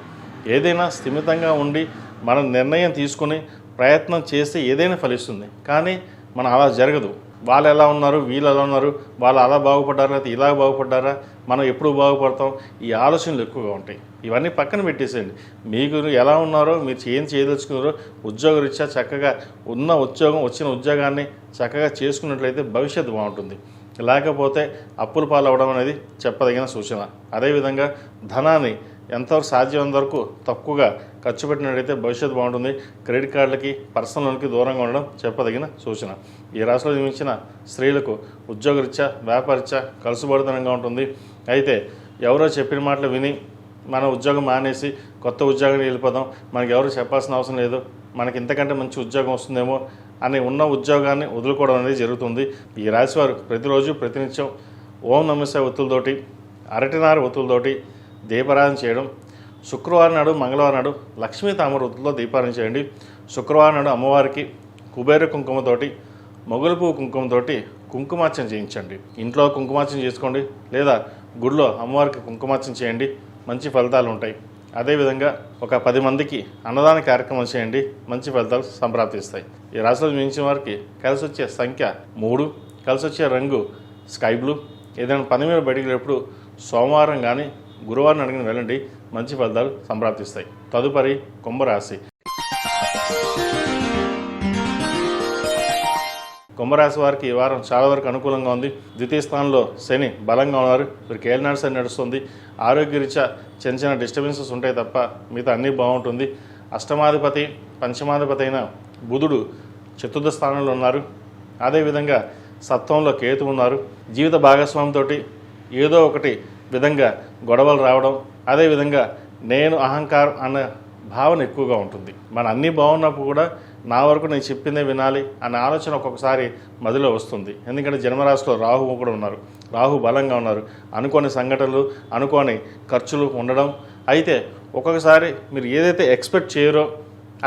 ఏదైనా స్థిమితంగా ఉండి మనం నిర్ణయం తీసుకుని ప్రయత్నం చేస్తే ఏదైనా ఫలిస్తుంది. కానీ మనం అలా జరగదు. వాళ్ళు ఎలా ఉన్నారు, వీళ్ళు ఎలా ఉన్నారు, వాళ్ళు అలా బాగుపడ్డారా, లేకపోతే ఇలా బాగుపడ్డారా, మనం ఎప్పుడు బాగుపడతాం, ఈ ఆలోచనలు ఎక్కువగా ఉంటాయి. ఇవన్నీ పక్కన పెట్టేసేయండి. మీకు ఎలా ఉన్నారో, మీరు ఏం చేయదలుచుకున్నారో ఉద్యోగరీత్యా చక్కగా ఉన్న ఉద్యోగం, వచ్చిన ఉద్యోగాన్ని చక్కగా చేసుకున్నట్లయితే భవిష్యత్తు బాగుంటుంది. లేకపోతే అప్పుల పాలవడం అనేది చెప్పదగిన సూచన. అదేవిధంగా ధనాన్ని ఎంతవరకు సాధ్యమైనంత వరకు తక్కువగా ఖర్చు పెట్టినట్లయితే భవిష్యత్తు బాగుంటుంది. క్రెడిట్ కార్డులకి, పర్సనల్ లోన్కి దూరంగా ఉండడం చెప్పదగిన సూచన. ఈ రాశిలో జన్మించిన స్త్రీలకు ఉద్యోగరీత్యా, వ్యాపారరీత్యా కలుసుబడితనంగా ఉంటుంది. అయితే ఎవరో చెప్పిన మాటలు విని మన ఉద్యోగం మానేసి కొత్త ఉద్యోగానికి వెళ్ళిపోదాం, మనకి ఎవరు చెప్పాల్సిన అవసరం లేదు, మనకి ఇంతకంటే మంచి ఉద్యోగం వస్తుందేమో అని ఉన్న ఉద్యోగాన్ని వదులుకోవడం అనేది జరుగుతుంది. ఈ రాశివారు ప్రతిరోజు ప్రతినిత్యం ఓం నమఃశివాయ ఒత్తులతోటి, అరటినార ఒత్తులతోటి దీపారాధన చేయడం. శుక్రవారం నాడు, మంగళవారం నాడు లక్ష్మీ తామర ఒత్తులతో దీపారాధన చేయండి. శుక్రవారం నాడు అమ్మవారికి కుబేర కుంకుమతోటి, మొగలు పువ్వు కుంకుమతోటి కుంకుమార్చన చేయించండి. ఇంట్లో కుంకుమార్చన చేసుకోండి, లేదా గుడిలో అమ్మవారికి కుంకుమార్చన చేయండి, మంచి ఫలితాలు ఉంటాయి. అదేవిధంగా ఒక 10 మందికి అన్నదాన కార్యక్రమం చేయండి, మంచి ఫలితాలు సంప్రాప్తిస్తాయి. ఈ రాశిలో జన్మించిన వారికి కలిసి వచ్చే సంఖ్య 3, కలిసి వచ్చే రంగు స్కై బ్లూ. ఏదైనా పని మీద బయటికి వెళ్ళినప్పుడు సోమవారం కానీ గురువారం అడిగిన వెళ్ళండి, మంచి ఫలితాలు సంప్రాప్తిస్తాయి. తదుపరి కుంభరాశి. కుంభరాశి వారికి ఈ వారం చాలా వరకు అనుకూలంగా ఉంది. ద్వితీయ స్థానంలో శని బలంగా ఉన్నారు. వీరికి ఏలినాటి శని నడుస్తుంది. ఆరోగ్యరీత్యా చిన్న చిన్న డిస్టర్బెన్సెస్ ఉంటాయి తప్ప మిగతా అన్నీ బాగుంటుంది. అష్టమాధిపతి, పంచమాధిపతి అయిన బుధుడు చతుర్థ స్థానంలో ఉన్నారు. అదేవిధంగా సప్తమంలో కేతు ఉన్నారు. జీవిత భాగస్వామితో ఏదో ఒకటి విధంగా గొడవలు రావడం, అదేవిధంగా నేను అహంకారం అన్న భావన ఎక్కువగా ఉంటుంది. మన అన్నీ బాగున్నప్పుడు కూడా నా వరకు నేను చెప్పిందే వినాలి అనే ఆలోచన ఒక్కొక్కసారి మదిలో వస్తుంది. ఎందుకంటే జన్మరాశిలో రాహువు కూడా ఉన్నారు. రాహు బలంగా ఉన్నారు. అనుకోని సంఘటనలు, అనుకోని ఖర్చులు ఉండడం. అయితే ఒక్కొక్కసారి మీరు ఏదైతే ఎక్స్పెక్ట్ చేయరో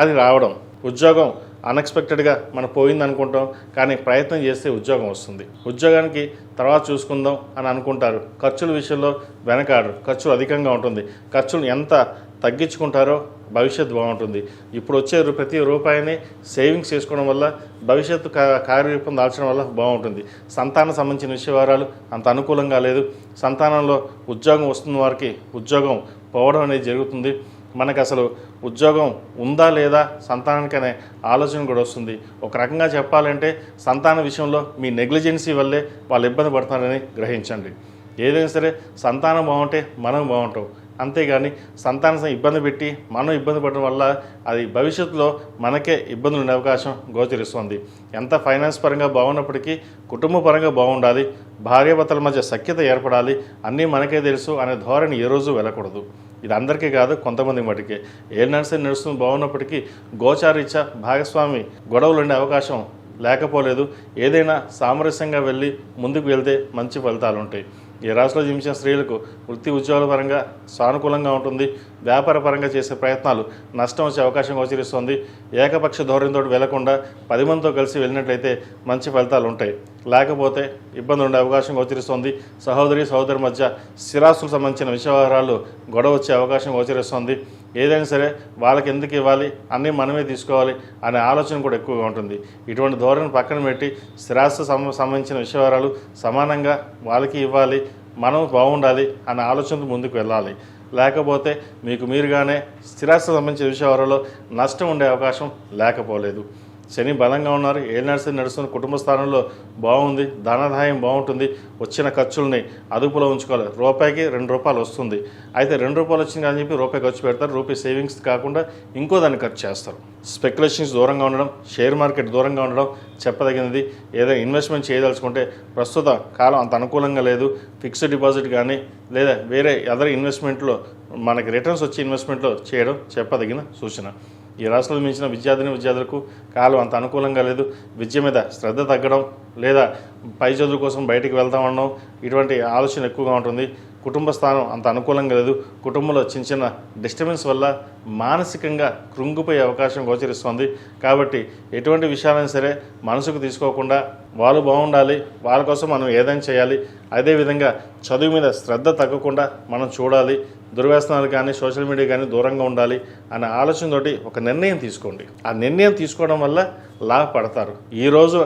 అది రావడం. ఉద్యోగం అన్ఎక్స్పెక్టెడ్గా మనం పోయింది అనుకుంటాం, కానీ ప్రయత్నం చేస్తే ఉద్యోగం వస్తుంది. ఉద్యోగానికి తర్వాత చూసుకుందాం అని అనుకుంటారు. ఖర్చుల విషయంలో వెనకాడరు. ఖర్చులు అధికంగా ఉంటుంది. ఖర్చులు ఎంత తగ్గించుకుంటారో భవిష్యత్తు బాగుంటుంది. ఇప్పుడు వచ్చే ప్రతి రూపాయిని సేవింగ్స్ చేసుకోవడం వల్ల భవిష్యత్తు కార్యరూపం దాల్చడం వల్ల బాగుంటుంది. సంతానం సంబంధించిన విషయాలు అంత అనుకూలంగా లేదు. సంతానంలో ఉద్యోగం వస్తున్న వారికి ఉద్యోగం పోవడం అనేది జరుగుతుంది. మనకు అసలు ఉద్యోగం ఉందా లేదా సంతానానికి అనే ఆలోచన కూడా వస్తుంది. ఒక రకంగా చెప్పాలంటే సంతాన విషయంలో మీ నెగ్లిజెన్సీ వల్లే వాళ్ళు ఇబ్బంది పడుతున్నారని గ్రహించండి. ఏదైనా సరే సంతానం బాగుంటే మనం బాగుంటాం. అంతేగాని సంతానం ఇబ్బంది పెట్టి మనం ఇబ్బంది పడడం వల్ల అది భవిష్యత్తులో మనకే ఇబ్బందులు ఉండే అవకాశం గోచరిస్తుంది. ఎంత ఫైనాన్స్ పరంగా బాగున్నప్పటికీ కుటుంబ పరంగా బాగుండాలి, భార్యాభర్తల మధ్య సఖ్యత ఏర్పడాలి, అన్నీ మనకే తెలుసు అనే ధోరణి ఏ రోజు వెళ్ళకూడదు. ఇది అందరికీ కాదు, కొంతమంది మటుకే. నడుస్తుంది బాగున్నప్పటికీ గోచారీత్యా భాగస్వామి గొడవలు ఉండే అవకాశం లేకపోలేదు. ఏదైనా సామరస్యంగా వెళ్ళి ముందుకు వెళ్తే మంచి ఫలితాలు ఉంటాయి. ఈ రాశిలో జన్మించిన స్త్రీలకు వృత్తి ఉద్యోగాల పరంగా సానుకూలంగా ఉంటుంది. వ్యాపార పరంగా చేసే ప్రయత్నాలు నష్టం వచ్చే అవకాశం గోచరిస్తుంది. ఏకపక్ష ధోరణితో వెళ్లకుండా 10 మందితో కలిసి వెళ్ళినట్లయితే మంచి ఫలితాలు ఉంటాయి. లేకపోతే ఇబ్బంది ఉండే అవకాశం గోచరిస్తుంది. సహోదరి మధ్య స్థిరాస్తులకు సంబంధించిన వ్యవహారాలు గొడవ వచ్చే అవకాశం గోచరిస్తుంది. ఏదైనా సరే వాళ్ళకి ఎందుకు ఇవ్వాలి, అన్నీ మనమే తీసుకోవాలి అనే ఆలోచన కూడా ఎక్కువగా ఉంటుంది. ఇటువంటి ధోరణి పక్కన పెట్టి స్థిరాస్తి సంబంధించిన విషయాలు సమానంగా వాళ్ళకి ఇవ్వాలి, మనం బాగుండాలి అనే ఆలోచనతో ముందుకు వెళ్ళాలి. లేకపోతే మీకు మీరుగానే స్థిరాస్తి సంబంధించిన విషయాలలో నష్టం ఉండే అవకాశం లేకపోలేదు. శని బలంగా ఉన్నారు. ఏలినాటి నడుస్తున్న కుటుంబ స్థానంలో బాగుంది. ధనాదాయం బాగుంటుంది. వచ్చిన ఖర్చుల్ని అదుపులో ఉంచుకోవాలి. రూపాయికి ₹2 వస్తుంది. అయితే ₹2 వచ్చింది అని చెప్పి రూపాయి ఖర్చు పెడతారు. రూపాయి సేవింగ్స్ కాకుండా ఇంకో దాన్ని ఖర్చు చేస్తారు. స్పెక్యులేషన్స్ దూరంగా ఉండడం, షేర్ మార్కెట్ దూరంగా ఉండడం చెప్పదగినది. ఏదైనా ఇన్వెస్ట్మెంట్ చేయదలుచుకుంటే ప్రస్తుత కాలం అంత అనుకూలంగా లేదు. ఫిక్స్డ్ డిపాజిట్ కానీ లేదా వేరే అదర్ ఇన్వెస్ట్మెంట్లో మనకి రిటర్న్స్ వచ్చే ఇన్వెస్ట్మెంట్లో చేయడం చెప్పదగిన సూచన. ఈ రాష్ట్రంలో మించిన విద్యార్థులకు కాలం అంత అనుకూలంగా లేదు. విద్య మీద శ్రద్ధ తగ్గడం లేదా పై చదువు కోసం బయటికి వెళ్తామనడం ఇటువంటి ఆలోచన ఎక్కువగా ఉంటుంది. కుటుంబ స్థానం అంత అనుకూలంగా లేదు. కుటుంబంలో చిన్న చిన్న డిస్టర్బెన్స్ వల్ల మానసికంగా కృంగిపోయే అవకాశం గోచరిస్తుంది. కాబట్టి ఎటువంటి విషయాలైనా సరే మనసుకు తీసుకోకుండా వాళ్ళు బాగుండాలి, వాళ్ళ కోసం మనం ఏదైనా చేయాలి. అదేవిధంగా చదువు మీద శ్రద్ధ తగ్గకుండా మనం చూడాలి, దుర్వ్యసనాలు కానీ సోషల్ మీడియా కానీ దూరంగా ఉండాలి అనే ఆలోచనతోటి ఒక నిర్ణయం తీసుకోండి. ఆ నిర్ణయం తీసుకోవడం వల్ల లాభపడతారు. ఈరోజు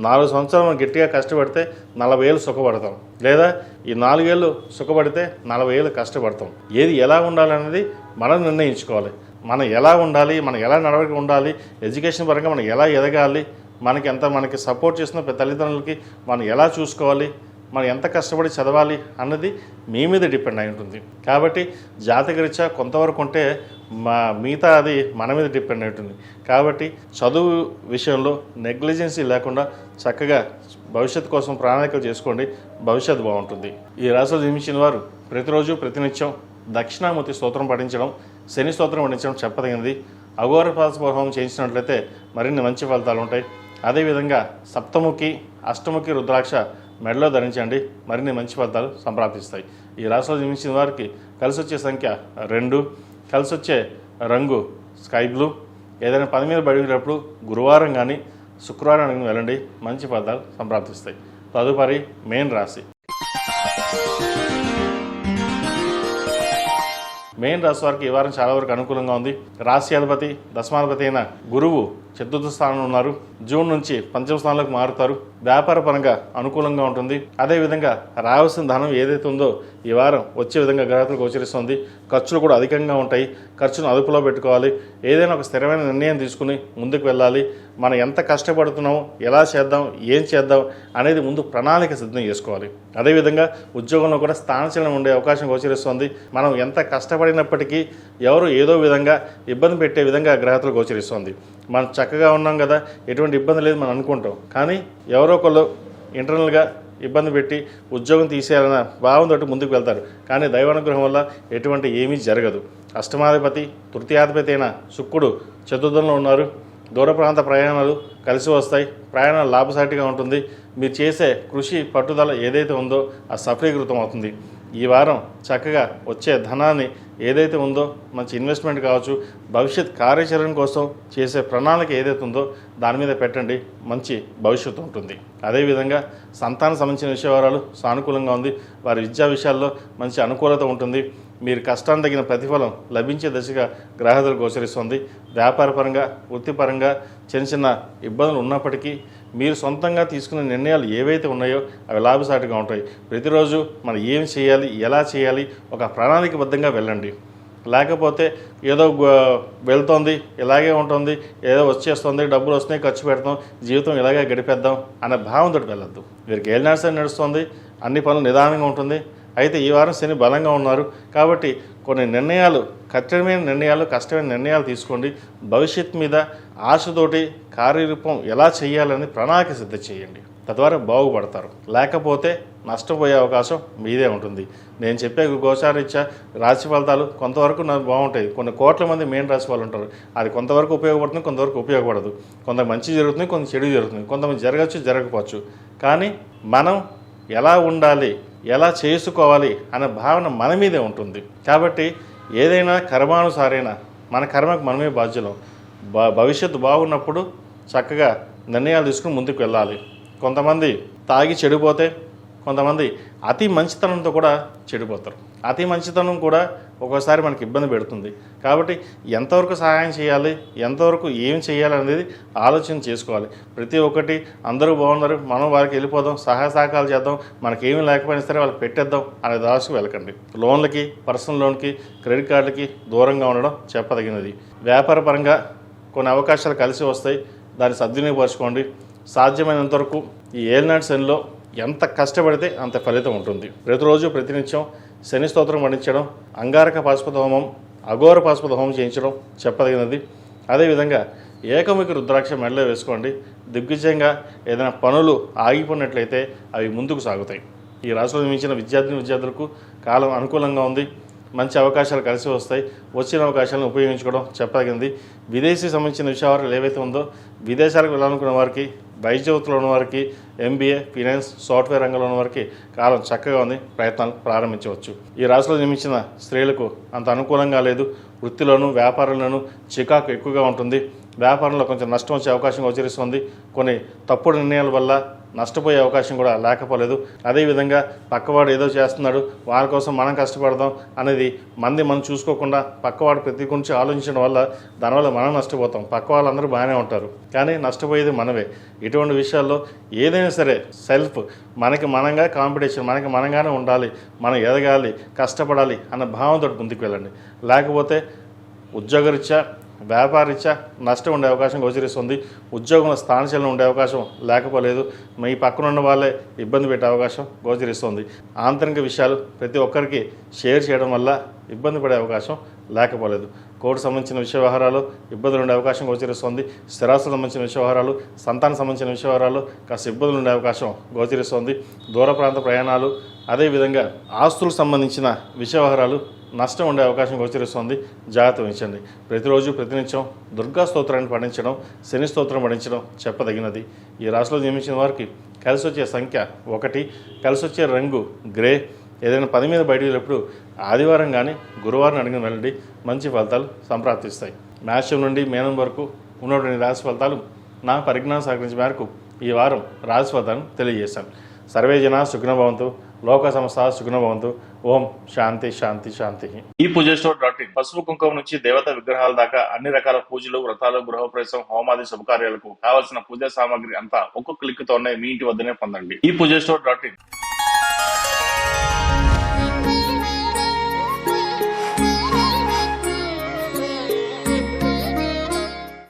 4 సంవత్సరాలు మనం గట్టిగా కష్టపడితే 40 ఏళ్ళు సుఖపడతాం, లేదా ఈ 4 ఏళ్ళు సుఖపడితే 40 ఏళ్ళు కష్టపడతాం. ఏది ఎలా ఉండాలనేది మనం నిర్ణయించుకోవాలి. మనం ఎలా ఉండాలి, మనం ఎలా నడవడిక ఉండాలి, ఎడ్యుకేషన్ పరంగా మనం ఎలా ఎదగాలి, మనకి సపోర్ట్ చేస్తున్న తల్లిదండ్రులకి మనం ఎలా చూసుకోవాలి, మనం ఎంత కష్టపడి చదవాలి అన్నది మీ మీద డిపెండ్ అయి ఉంటుంది. కాబట్టి జాతకరీత్యా కొంతవరకు ఉంటే మిగతా అది మన మీద డిపెండ్ అయి ఉంటుంది. కాబట్టి చదువు విషయంలో నెగ్లిజెన్సీ లేకుండా చక్కగా భవిష్యత్తు కోసం ప్రణాళికలు చేసుకోండి, భవిష్యత్తు బాగుంటుంది. ఈ రాశిలో జన్మించిన వారు ప్రతిరోజు ప్రతినిత్యం దక్షిణామూర్తి స్తోత్రం పఠించడం, శని స్తోత్రం పఠించడం చెప్పదగినది. అఘోర పాశుపతహోమం చేయించినట్లయితే మరిన్ని మంచి ఫలితాలు ఉంటాయి. అదేవిధంగా సప్తముఖి, అష్టముఖి రుద్రాక్ష మెడలో ధరించండి, మరిన్ని మంచి ఫలితాలు సంప్రాప్తిస్తాయి. ఈ రాశిలో జన్మించిన వారికి కలిసి వచ్చే సంఖ్య 2, కలిసి వచ్చే రంగు స్కై బ్లూ. ఏదైనా పని మీద బయటప్పుడు గురువారం కానీ శుక్రవారం కానీ వెళ్ళండి, మంచి ఫలితాలు సంప్రాప్తిస్తాయి. తదుపరి మేన్ రాశి. మెయిన్ రాశి వారికి ఈ వారం చాలా వరకు అనుకూలంగా ఉంది. రాశ్యాధిపతి దశమాధిపతి అయిన గురువు చతుర్థ స్థానంలో ఉన్నారు. జూన్ నుంచి పంచమ స్థానంలోకి మారుతారు. వ్యాపార పరంగా అనుకూలంగా ఉంటుంది. అదేవిధంగా రావాల్సిన ధనం ఏదైతే ఉందో ఈ వారం వచ్చే విధంగా గ్రహాలు గోచరిస్తుంది. ఖర్చులు కూడా అధికంగా ఉంటాయి. ఖర్చును అదుపులో పెట్టుకోవాలి. ఏదైనా ఒక స్థిరమైన నిర్ణయం తీసుకుని ముందుకు వెళ్ళాలి. మనం ఎంత కష్టపడుతున్నాం, ఎలా చేద్దాం, ఏం చేద్దాం అనేది ముందు ప్రణాళిక సిద్ధం చేసుకోవాలి. అదేవిధంగా ఉద్యోగంలో కూడా స్థానచలనం ఉండే అవకాశం గోచరిస్తుంది. మనం ఎంత కష్టపడినప్పటికీ ఎవరు ఏదో విధంగా ఇబ్బంది పెట్టే విధంగా గ్రహాలు గోచరిస్తుంది. మనం చక్కగా ఉన్నాం కదా, ఎటువంటి ఇబ్బంది లేదు మనం అనుకుంటాం, కానీ ఎవరో ఒకళ్ళు ఇంటర్నల్గా ఇబ్బంది పెట్టి ఉద్యోగం తీసేయాలన్న భావంతో ముందుకు వెళ్తారు. కానీ దైవానుగ్రహం వల్ల ఎటువంటి ఏమీ జరగదు. అష్టమాధిపతి తృతీయాధిపతి అయిన శుక్రుడు చతుర్థంలో ఉన్నారు. దూర ప్రాంత ప్రయాణాలు కలిసి వస్తాయి. ప్రయాణాలు లాభసాటిగా ఉంటుంది. మీరు చేసే కృషి పట్టుదల ఏదైతే ఉందో అది సఫలీకృతం అవుతుంది. ఈ వారం చక్కగా వచ్చే ధనాన్ని ఏదైతే ఉందో మంచి ఇన్వెస్ట్మెంట్ కావచ్చు, భవిష్యత్ కార్యాచరణ కోసం చేసే ప్రణాళిక ఏదైతే ఉందో దాని మీద పెట్టండి, మంచి భవిష్యత్తు ఉంటుంది. అదేవిధంగా సంతానం సంబంధించిన విషయాలు సానుకూలంగా ఉంది. వారి విద్యా విషయాల్లో మంచి అనుకూలత ఉంటుంది. మీరు కష్టాన్ని తగిన ప్రతిఫలం లభించే దశగా గ్రహాలు గోచరిస్తుంది. వ్యాపారపరంగా వృత్తిపరంగా చిన్న చిన్న ఇబ్బందులు ఉన్నప్పటికీ మీరు సొంతంగా తీసుకున్న నిర్ణయాలు ఏవైతే ఉన్నాయో అవి లాభసాటిగా ఉంటాయి. ప్రతిరోజు మనం ఏం చేయాలి, ఎలా చేయాలి, ఒక ప్రణాళికబద్ధంగా వెళ్ళండి. లేకపోతే ఏదో వెళ్తోంది, ఇలాగే ఉంటుంది, ఏదో వచ్చేస్తుంది, డబ్బులు వస్తున్నాయి, ఖర్చు పెడతాం, జీవితం ఇలాగే గడిపేద్దాం అనే భావంతో వెళ్ళొద్దు. వీరికి ఏలినాటి నడుస్తుంది, అన్ని పనులు నిదానంగా ఉంటుంది. అయితే ఈ వారం శని బలంగా ఉన్నారు కాబట్టి కొన్ని నిర్ణయాలు, కఠినమైన నిర్ణయాలు, కష్టమైన నిర్ణయాలు తీసుకోండి. భవిష్యత్తు మీద ఆశతోటి కార్యరూపం ఎలా చేయాలని ప్రణాళిక సిద్ధం చేయండి. తద్వారా బాగుపడతారు. లేకపోతే నష్టపోయే అవకాశం మీదే ఉంటుంది. నేను చెప్పే గోచారీత్యా రాశి ఫలితాలు కొంతవరకు నాకు బాగుంటాయి. కొన్ని కోట్ల మంది మెయిన్ రాశి వాళ్ళు ఉంటారు. అది కొంతవరకు ఉపయోగపడుతుంది, కొంతవరకు ఉపయోగపడదు. కొంత మంచి జరుగుతుంది, కొంత చెడు జరుగుతుంది, కొంతమంది జరగచ్చు, జరగకపోవచ్చు. కానీ మనం ఎలా ఉండాలి, ఎలా చేసుకోవాలి అనే భావన మన మీదే ఉంటుంది. కాబట్టి ఏదైనా కర్మానుసారైన మన కర్మకు మనమే బాధ్యులం. భవిష్యత్తు బాగున్నప్పుడు చక్కగా నిర్ణయాలు తీసుకుని ముందుకు వెళ్ళాలి. కొంతమంది తాగి చెడిపోతే, కొంతమంది అతి మంచితనంతో కూడా చెడిపోతారు. అతి మంచితనం కూడా ఒక్కోసారి మనకి ఇబ్బంది పెడుతుంది. కాబట్టి ఎంతవరకు సహాయం చేయాలి, ఎంతవరకు ఏం చేయాలి అనేది ఆలోచన చేసుకోవాలి. ప్రతి ఒక్కటి అందరూ బాగున్నారు, మనం వారికి వెళ్ళిపోదాం, సహాయ సహకారాలు చేద్దాం, మనకేమీ లేకపోయినా సరే వాళ్ళకి పెట్టేద్దాం అనే దాసుకు వెళ్ళకండి. లోన్లకి, పర్సనల్ లోన్కి, క్రెడిట్ కార్డులకి దూరంగా ఉండడం చెప్పదగినది. వ్యాపార పరంగా కొన్ని అవకాశాలు కలిసి వస్తాయి, దాన్ని సద్వినియోగపరచుకోండి. సాధ్యమైనంతవరకు ఈ ఏలినాటి శనిలో ఎంత కష్టపడితే అంత ఫలితం ఉంటుంది. ప్రతిరోజు ప్రతినిత్యం శని స్తోత్రం పఠించడం, అంగారక పాశుపత హోమం, అఘోర పాశుపత హోమం చేయించడం చెప్పదగినది. అదేవిధంగా ఏకముఖి రుద్రాక్ష మెడలో వేసుకోండి. దిగ్విజయంగా ఏదైనా పనులు ఆగిపోయినట్లయితే అవి ముందుకు సాగుతాయి. ఈ రాశిలో మించిన విద్యార్థులకు కాలం అనుకూలంగా ఉంది. మంచి అవకాశాలు కలిసి వస్తాయి. వచ్చిన అవకాశాలను ఉపయోగించుకోవడం చెప్పదగింది. విదేశీ సంబంధించిన విషయాలు ఏవైతే ఉందో విదేశాలకు వెళ్ళాలనుకున్న వారికి, వైద్యవృత్తిలో ఉన్న వారికి, MBA, ఫినాన్స్, సాఫ్ట్వేర్ రంగంలో ఉన్న వారికి కాలం చక్కగా ఉంది. ప్రయత్నాలు ప్రారంభించవచ్చు. ఈ రాశిలో జన్మించిన స్త్రీలకు అంత అనుకూలంగా లేదు. వృత్తిలోనూ వ్యాపారంలోనూ చికాకు ఎక్కువగా ఉంటుంది. వ్యాపారంలో కొంచెం నష్టం వచ్చే అవకాశం గోచరిస్తుంది. కొన్ని తప్పుడు నిర్ణయాల వల్ల నష్టపోయే అవకాశం కూడా లేకపోలేదు. అదేవిధంగా పక్కవాడు ఏదో చేస్తున్నాడు, వారి కోసం మనం కష్టపడదాం అనేది మనం చూసుకోకుండా పక్కవాడు ప్రతి గురించి ఆలోచించడం వల్ల దానివల్ల మనం నష్టపోతాం. పక్క వాళ్ళందరూ బాగానే ఉంటారు, కానీ నష్టపోయేది మనమే. ఇటువంటి విషయాల్లో ఏదైనా సరే సెల్ఫ్ మనంగా కాంపిటీషన్, మనంగానే ఉండాలి, మనం ఎదగాలి, కష్టపడాలి అన్న భావంతో ముందుకు వెళ్ళండి. లేకపోతే ఉద్యోగరీత్యా వ్యాపారరీత్యా నష్టం ఉండే అవకాశం గోచరిస్తుంది. ఉద్యోగంలో స్థానచలనం ఉండే అవకాశం లేకపోలేదు. మీ పక్కన ఉన్న వాళ్ళే ఇబ్బంది పెట్టే అవకాశం గోచరిస్తుంది. ఆంతరిక విషయాలు ప్రతి ఒక్కరికి షేర్ చేయడం వల్ల ఇబ్బంది పడే అవకాశం లేకపోలేదు. కోర్టు సంబంధించిన విషయ వ్యవహారాలు ఇబ్బందులు ఉండే అవకాశం గోచరిస్తుంది. స్థిరాస్తులకు సంబంధించిన విషయ వ్యవహారాలు, సంతానం సంబంధించిన విషయ వ్యవహారాలు కాస్త ఇబ్బందులు ఉండే అవకాశం గోచరిస్తుంది. దూర ప్రాంత ప్రయాణాలు, అదేవిధంగా ఆస్తులకు సంబంధించిన విషయ వ్యవహారాలు నష్టం ఉండే అవకాశం గోచరిస్తుంది. జాగ్రత్త వహించండి. ప్రతిరోజు ప్రతినిత్యం దుర్గా స్తోత్రాన్ని పఠించడం, శని స్తోత్రం పఠించడం చెప్పదగినది. ఈ రాశిలో జన్మించిన వారికి కలిసి వచ్చే సంఖ్య 1, కలిసి వచ్చే రంగు గ్రే. ఏదైనా పని మీద బయటకు వెళ్ళినప్పుడు ఆదివారం కానీ గురువారం అడిగిన వెళ్ళండి, మంచి ఫలితాలు సంప్రాప్తిస్తాయి. మేషం నుండి మీనం వరకు ఉన్నటువంటి రాశి ఫలితాలు నా పరిజ్ఞానం సహకరించిన మేరకు ఈ వారం రాశి ఫలితాలను తెలియజేశాను. సర్వే జన సుఖినో భవంతు, లోక సమస్త సుఖినో భవంతు. ఓం శాంతి శాంతి శాంతి. ఈ పూజస్టోర్.in పసుపు కుంకుమ నుంచి దేవత విగ్రహాల దాకా అన్ని రకాల పూజలు, వ్రతాలు, గృహప్రవేశం, హోమాది శుభకార్యాలకు కావలసిన పూజా సామాగ్రి అంతా ఒక్కొక్క క్లిక్ తోనే మీ ఇంటి వద్దనే పొందండి. ఈ పూజస్టోర్.in